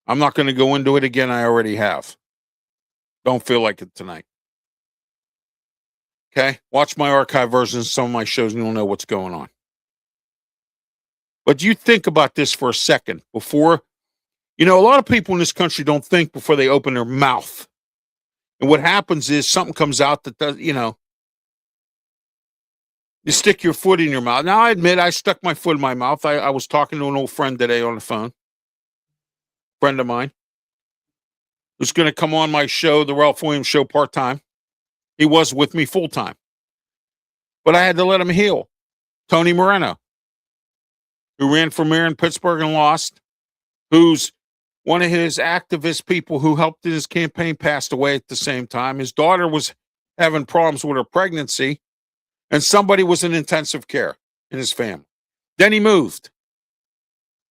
I'm not going to go into it again. I already have. Don't feel like it tonight. Okay? Watch my archive versions of some of my shows and you'll know what's going on. But you think about this for a second before, a lot of people in this country don't think before they open their mouth. And what happens is something comes out that does, You stick your foot in your mouth. Now, I admit I stuck my foot in my mouth. I was talking to an old friend today on the phone, friend of mine, who's going to come on my show, the Ralph Williams Show, part-time. He was with me full-time. But I had to let him heal. Tony Moreno, who ran for mayor in Pittsburgh and lost, who's one of his activist people who helped in his campaign, passed away at the same time. His daughter was having problems with her pregnancy, and somebody was in intensive care in his family. Then he moved.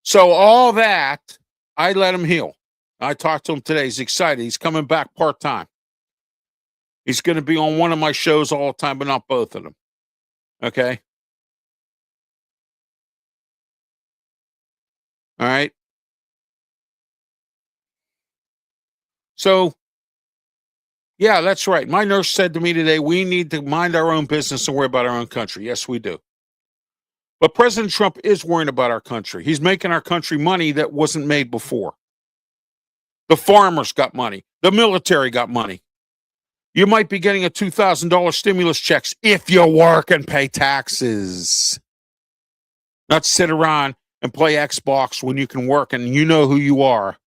So all that, I let him heal. I talked to him today. He's excited. He's coming back part-time. He's going to be on one of my shows all the time, but not both of them. Okay? All right? So, yeah, that's right. My nurse said to me today, we need to mind our own business and worry about our own country. Yes, we do. But President Trump is worrying about our country. He's making our country money that wasn't made before. The farmers got money. The military got money. You might be getting a $2,000 stimulus checks if you work and pay taxes. Not sit around and play Xbox when you can work and you know who you are.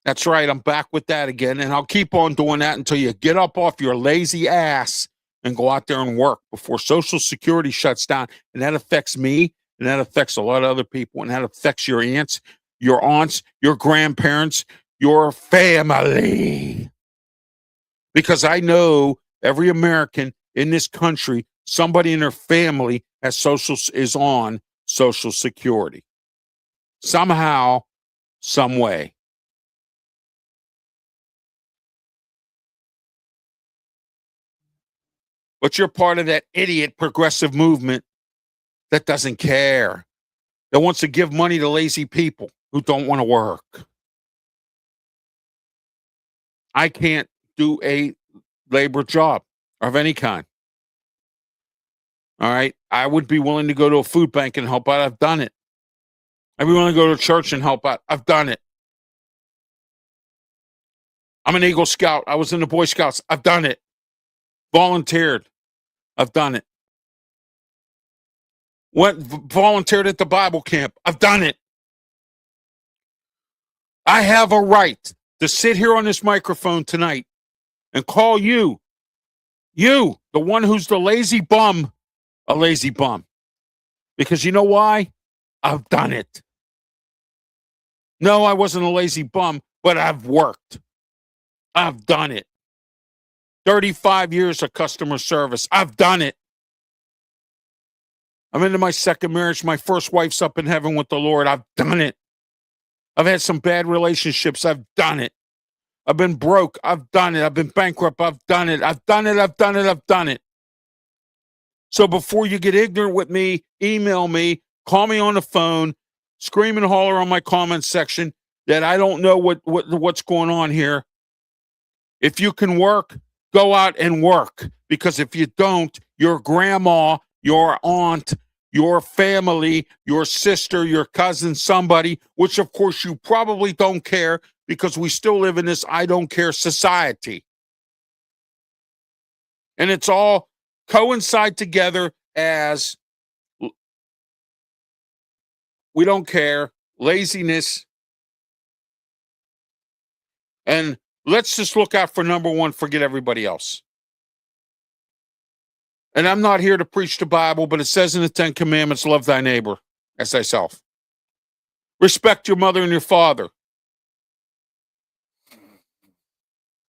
That's right. I'm back with that again. And I'll keep on doing that until you get up off your lazy ass and go out there and work before Social Security shuts down. And that affects me, and that affects a lot of other people, and that affects your aunts, your grandparents, your family. Because I know every American in this country, somebody in their family is on Social Security. Somehow, some way. But you're part of that idiot progressive movement that doesn't care, that wants to give money to lazy people who don't want to work. I can't do a labor job of any kind. All right. I would be willing to go to a food bank and help out. I've done it. I'd be willing to go to church and help out. I've done it. I'm an Eagle Scout. I was in the Boy Scouts. I've done it. Volunteered. I've done it. Volunteered at the Bible camp. I've done it. I have a right to sit here on this microphone tonight and call you, the one who's the lazy bum, a lazy bum. Because you know why? I've done it. No, I wasn't a lazy bum, but I've worked. I've done it. 35 years of customer service. I've done it. I'm into my second marriage. My first wife's up in heaven with the Lord. I've done it. I've had some bad relationships. I've done it. I've been broke. I've done it. I've been bankrupt. I've done it. I've done it. I've done it. I've done it. So before you get ignorant with me, email me, call me on the phone, scream and holler on my comments section that I don't know what's going on here. If you can work, go out and work. Because if you don't, your grandma, your aunt, your family, your sister, your cousin, somebody, which of course you probably don't care because we still live in this I don't care society. And it's all coincide together as we don't care, laziness. And let's just look out for number one, forget everybody else. And I'm not here to preach the Bible, but it says in the 10 Commandments, love thy neighbor as thyself. Respect your mother and your father.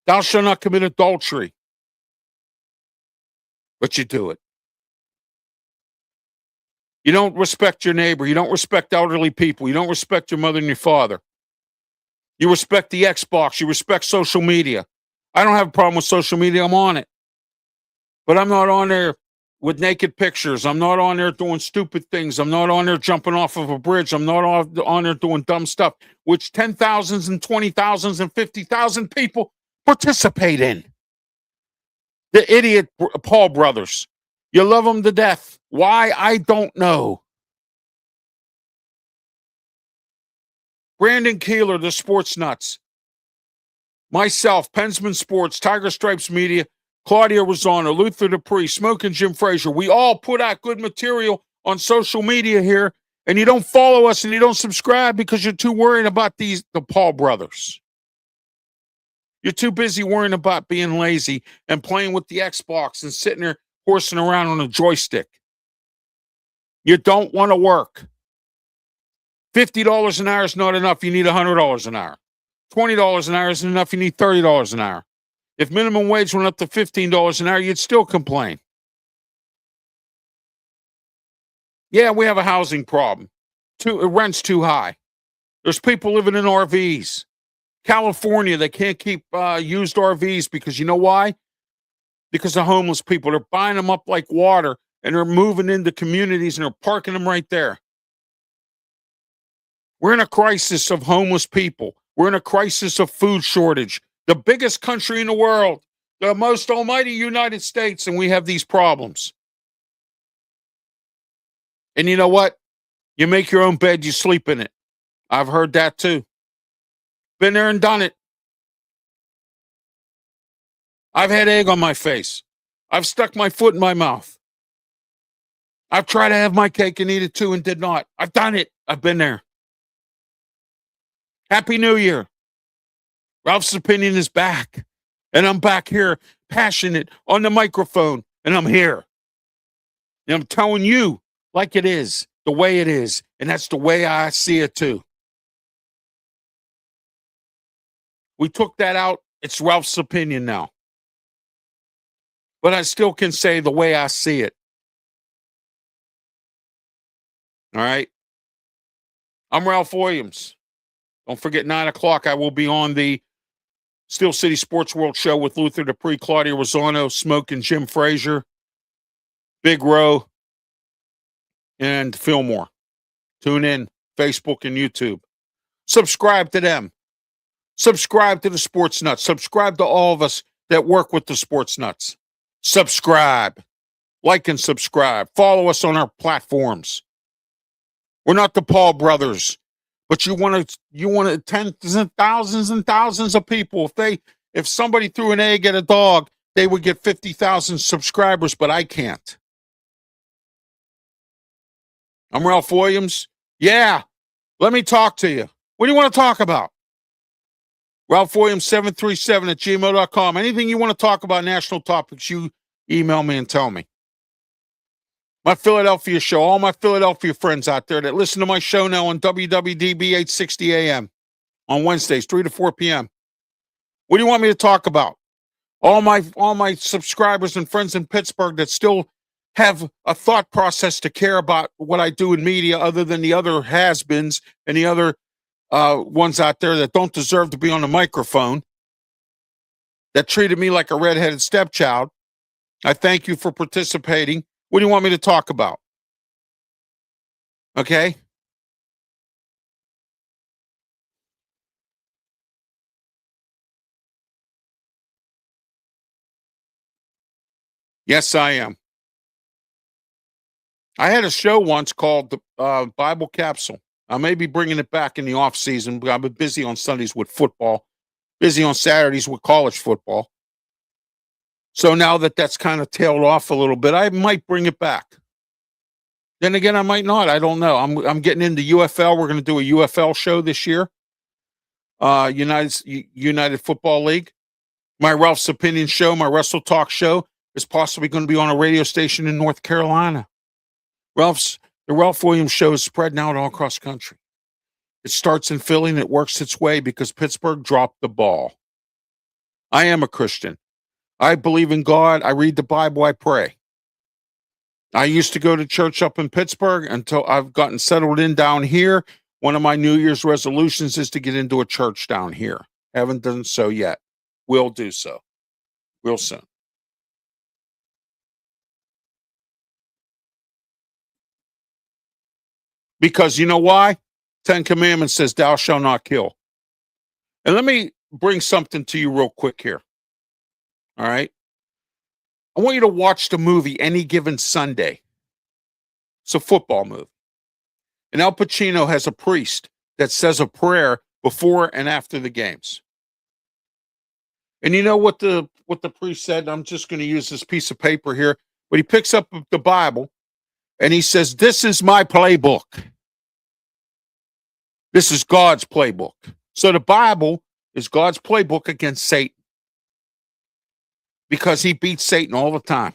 Thou shalt not commit adultery. But you do it. You don't respect your neighbor. You don't respect elderly people. You don't respect your mother and your father. You respect the Xbox. You respect social media. I don't have a problem with social media. I'm on it. But I'm not on there with naked pictures. I'm not on there doing stupid things. I'm not on there jumping off of a bridge. I'm not on there doing dumb stuff, which 10,000s and 20,000s and 50,000 people participate in. The idiot Paul brothers. You love them to death. Why? I don't know. Brandon Keeler, the sports nuts. Myself, Pensman Sports, Tiger Stripes Media. Claudia Rosano, Luther Dupree, Smoking Jim Frazier. We all put out good material on social media here, and you don't follow us and you don't subscribe because you're too worried about the Paul brothers. You're too busy worrying about being lazy and playing with the Xbox and sitting there horsing around on a joystick. You don't want to work. $50 an hour is not enough. You need $100 an hour. $20 an hour isn't enough. You need $30 an hour. If minimum wage went up to $15 an hour, you'd still complain. Yeah, we have a housing problem. Rent's too high. There's people living in RVs. California, they can't keep used RVs because you know why? Because of homeless people. They're buying them up like water, and they're moving into communities, and they're parking them right there. We're in a crisis of homeless people. We're in a crisis of food shortage. The biggest country in the world, the most almighty United States, and we have these problems. And you know what? You make your own bed, you sleep in it. I've heard that too. Been there and done it. I've had egg on my face. I've stuck my foot in my mouth. I've tried to have my cake and eat it too and did not. I've done it. I've been there. Happy New Year. Ralph's Opinion is back. And I'm back here, passionate, on the microphone. And I'm here. And I'm telling you like it is, the way it is. And that's the way I see it too. We took that out. It's Ralph's Opinion now. But I still can say the way I see it. All right. I'm Ralph Williams. Don't forget, 9 o'clock, I will be on the Steel City Sports World show with Luther Dupree, Claudia Rosano, Smoke and Jim Frazier, Big Row, and Fillmore. Tune in, Facebook and YouTube. Subscribe to them. Subscribe to the Sports Nuts. Subscribe to all of us that work with the Sports Nuts. Subscribe. Like and subscribe. Follow us on our platforms. We're not the Paul brothers. But you want tens and thousands of people. If somebody threw an egg at a dog, they would get 50,000 subscribers, but I can't. I'm Ralph Williams. Yeah, let me talk to you. What do you want to talk about? Ralph Williams 737 at gmail.com. Anything you want to talk about, national topics, you email me and tell me. My Philadelphia show, all my Philadelphia friends out there that listen to my show now on WWDB 860 AM on Wednesdays, 3 to 4 p.m. What do you want me to talk about? All my subscribers and friends in Pittsburgh that still have a thought process to care about what I do in media other than the other has-beens and the other ones out there that don't deserve to be on the microphone, that treated me like a redheaded stepchild. I thank you for participating. What do you want me to talk about? Okay? Yes, I am. I had a show once called the Bible Capsule. I may be bringing it back in the off season, but I've been busy on Sundays with football, busy on Saturdays with college football. So now that's kind of tailed off a little bit, I might bring it back. Then again, I might not. I don't know. I'm getting into UFL. We're going to do a UFL show this year. United Football League. My Ralph's Opinion show, my Wrestle Talk show, is possibly going to be on a radio station in North Carolina. The Ralph Williams show is spreading out all across the country. It starts in Philly and it works its way because Pittsburgh dropped the ball. I am a Christian. I believe in God. I read the Bible. I pray. I used to go to church up in Pittsburgh until I've gotten settled in down here. One of my New Year's resolutions is to get into a church down here. Haven't done so yet. Will do so real soon. Because you know why? 10 Commandments says, thou shalt not kill. And let me bring something to you real quick here. All right. I want you to watch the movie Any Given Sunday. It's a football movie. And Al Pacino has a priest that says a prayer before and after the games. And you know what the what the priest said. I'm just going to use this piece of paper here, but he picks up the Bible and he says, "This is my playbook. This is God's playbook." So the Bible is God's playbook against Satan, because he beats Satan all the time.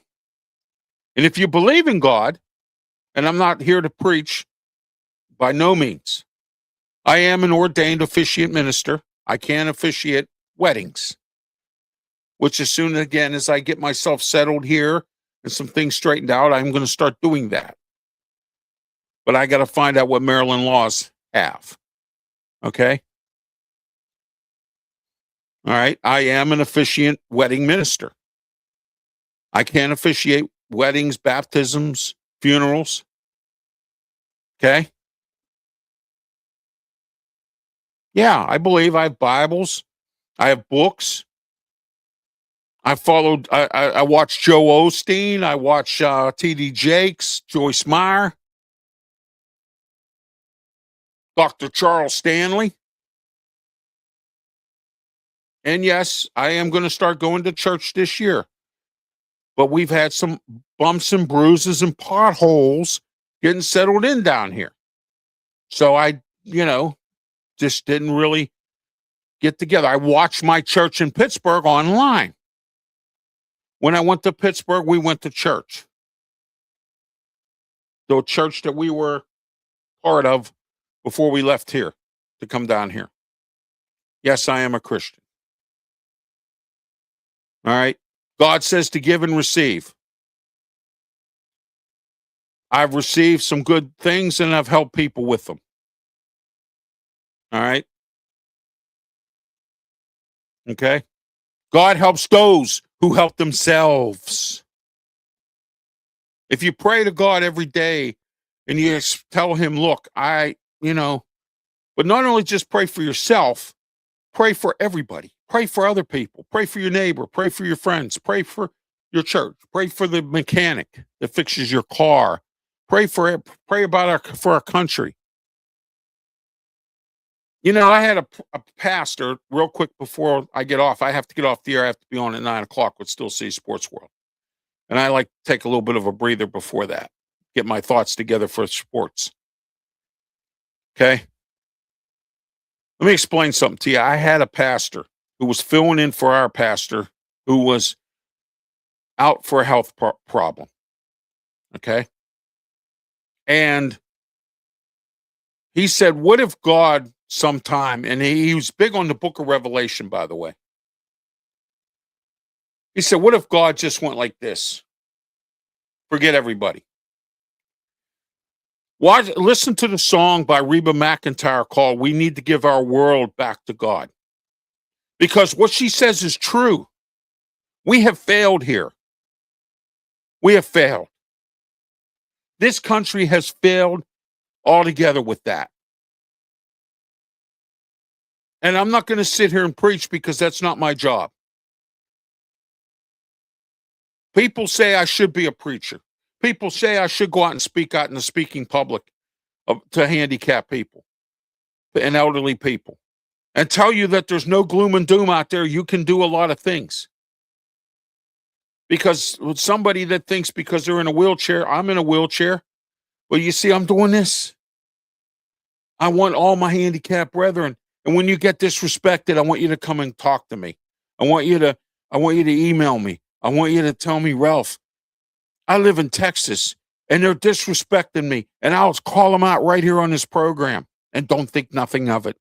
And if you believe in God, and I'm not here to preach, by no means. I am an ordained officiant minister. I can officiate weddings, which as soon again as I get myself settled here and some things straightened out, I'm going to start doing that. But I got to find out what Maryland laws have. Okay? All right. I am an officiant wedding minister. I can officiate weddings, baptisms, funerals. Okay? Yeah, I believe I have Bibles. I have books. I watch Joe Osteen. I watch T.D. Jakes, Joyce Meyer, Dr. Charles Stanley. And yes, I am going to start going to church this year. But we've had some bumps and bruises and potholes getting settled in down here. So I, just didn't really get together. I watched my church in Pittsburgh online. When I went to Pittsburgh, we went to church. The church that we were part of before we left here to come down here. Yes, I am a Christian. All right. God says to give and receive. I've received some good things and I've helped people with them. All right. Okay. God helps those who help themselves. If you pray to God every day and you tell him, look, but not only just pray for yourself, pray for everybody. Pray for other people. Pray for your neighbor. Pray for your friends. Pray for your church. Pray for the mechanic that fixes your car. Pray for our country. I had a pastor, real quick before I get off. I have to get off the air. I have to be on at 9:00 with Still See Sports World. And I like to take a little bit of a breather before that, get my thoughts together for sports. Okay? Let me explain something to you. I had a pastor who was filling in for our pastor who was out for a health problem. Okay? And he said, what if God sometime, and he was big on the book of Revelation, by the way. He said, what if God just went like this? Forget everybody. Listen to the song by Reba McEntire called We Need to Give Our World Back to God. Because what she says is true. We have failed here. We have failed. This country has failed altogether with that. And I'm not going to sit here and preach because that's not my job. People say I should be a preacher. People say I should go out and speak out in the speaking public to handicapped people and elderly people and tell you that there's no gloom and doom out there. You can do a lot of things. Because somebody that thinks because they're in a wheelchair, I'm in a wheelchair. Well, you see, I'm doing this. I want all my handicapped brethren. And when you get disrespected, I want you to come and talk to me. I want you to email me. I want you to tell me, Ralph, I live in Texas and they're disrespecting me. And I'll call them out right here on this program and don't think nothing of it.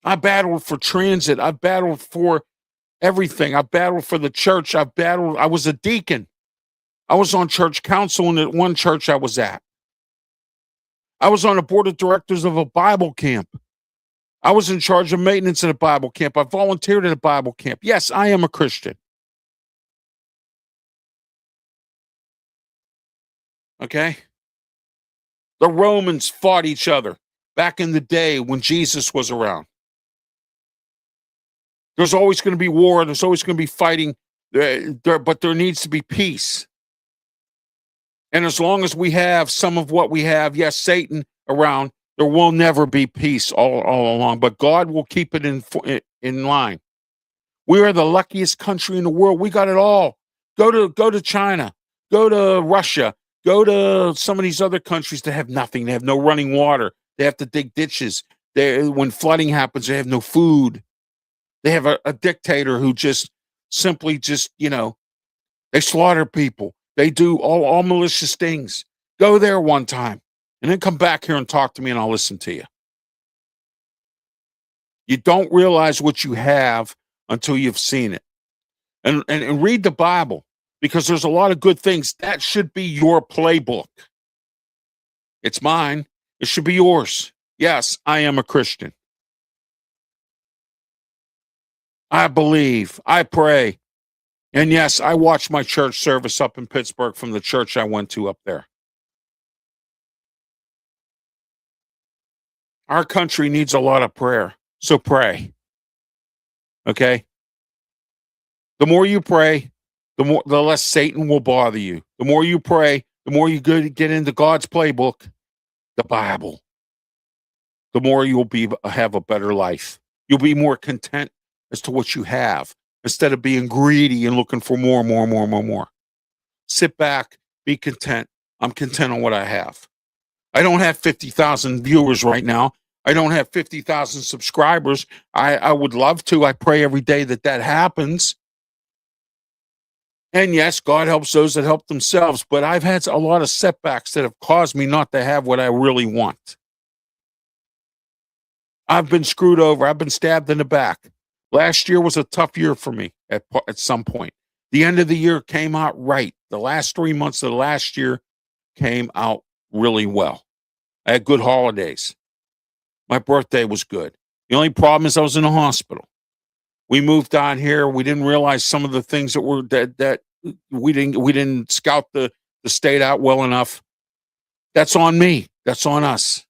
I battled for transit. I battled for everything. I battled for the church. I was a deacon. I was on church council in the one church I was at. I was on the board of directors of a Bible camp. I was in charge of maintenance at a Bible camp. I volunteered at a Bible camp. Yes, I am a Christian. Okay? The Romans fought each other back in the day when Jesus was around. There's always going to be war. There's always going to be fighting. But there needs to be peace. And as long as we have some of what we have, yes, Satan around, there will never be peace all along. But God will keep it in line. We are the luckiest country in the world. We got it all. Go to China, go to Russia, go to some of these other countries that have nothing. They have no running water. They have to dig ditches. When flooding happens, they have no food. They have a dictator who just simply just, they slaughter people. They do all malicious things. Go there one time and then come back here and talk to me and I'll listen to you. You don't realize what you have until you've seen it. And read the Bible, because there's a lot of good things. That should be your playbook. It's mine. It should be yours. Yes, I am a Christian. I believe. I pray. And yes, I watched my church service up in Pittsburgh from the church I went to up there. Our country needs a lot of prayer. So pray. Okay? The more you pray, the less Satan will bother you. The more you pray, the more you get into God's playbook, the Bible, the more you'll have a better life. You'll be more content as to what you have instead of being greedy and looking for more and more and more and more and more. Sit back, be content. I'm content on what I have. I don't have 50,000 viewers right now. I don't have 50,000 subscribers. I would love to. I pray every day that happens. And yes, God helps those that help themselves. But I've had a lot of setbacks that have caused me not to have what I really want. I've been screwed over. I've been stabbed in the back. Last year was a tough year for me at some point. The end of the year came out right. The last 3 months of the last year came out really well. I had good holidays. My birthday was good. The only problem is I was in a hospital. We moved down here. We didn't realize some of the things that we didn't scout the state out well enough. That's on me. That's on us.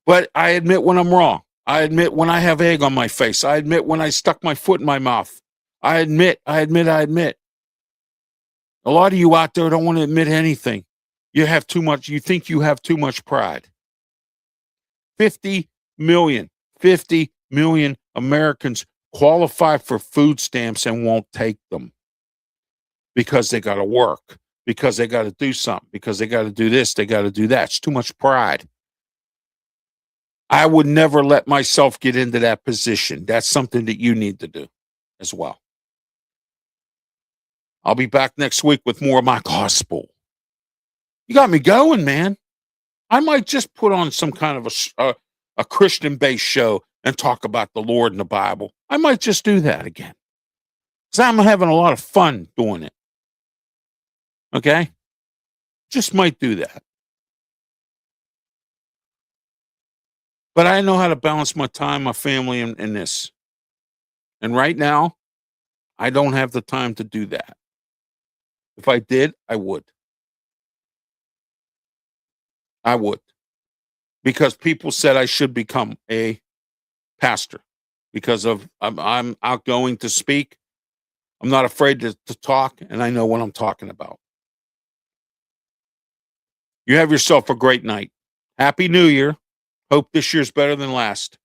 But I admit when I'm wrong. I admit when I have egg on my face. I admit when I stuck my foot in my mouth. I admit. A lot of you out there don't want to admit anything. You think you have too much pride. 50 million Americans qualify for food stamps and won't take them because they got to work, because they got to do something, because they got to do this, they got to do that. It's too much pride. I would never let myself get into that position. That's something that you need to do as well. I'll be back next week with more of my gospel. You got me going, man. I might just put on some kind of a Christian-based show and talk about the Lord and the Bible. I might just do that again, because I'm having a lot of fun doing it. Okay? Just might do that. But I know how to balance my time, my family, and this. And right now, I don't have the time to do that. If I did, I would. I would. Because people said I should become a pastor because of I'm outgoing to speak. I'm not afraid to talk, and I know what I'm talking about. You have yourself a great night. Happy New Year. Hope this year's better than last.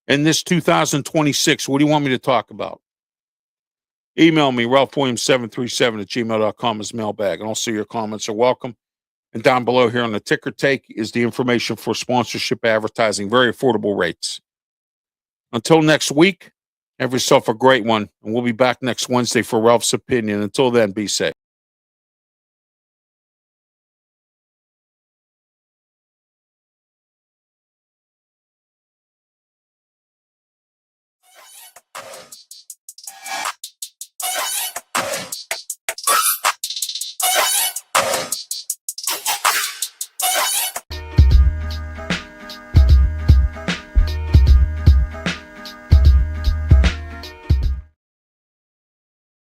And this 2026, what do you want me to talk about? Email me, RalphWilliams737 at gmail.com as mailbag, and also your comments are welcome. And down below here on the ticker take is the information for sponsorship advertising, very affordable rates. Until next week, have yourself a great one, and we'll be back next Wednesday for Ralph's Opinion. Until then, be safe.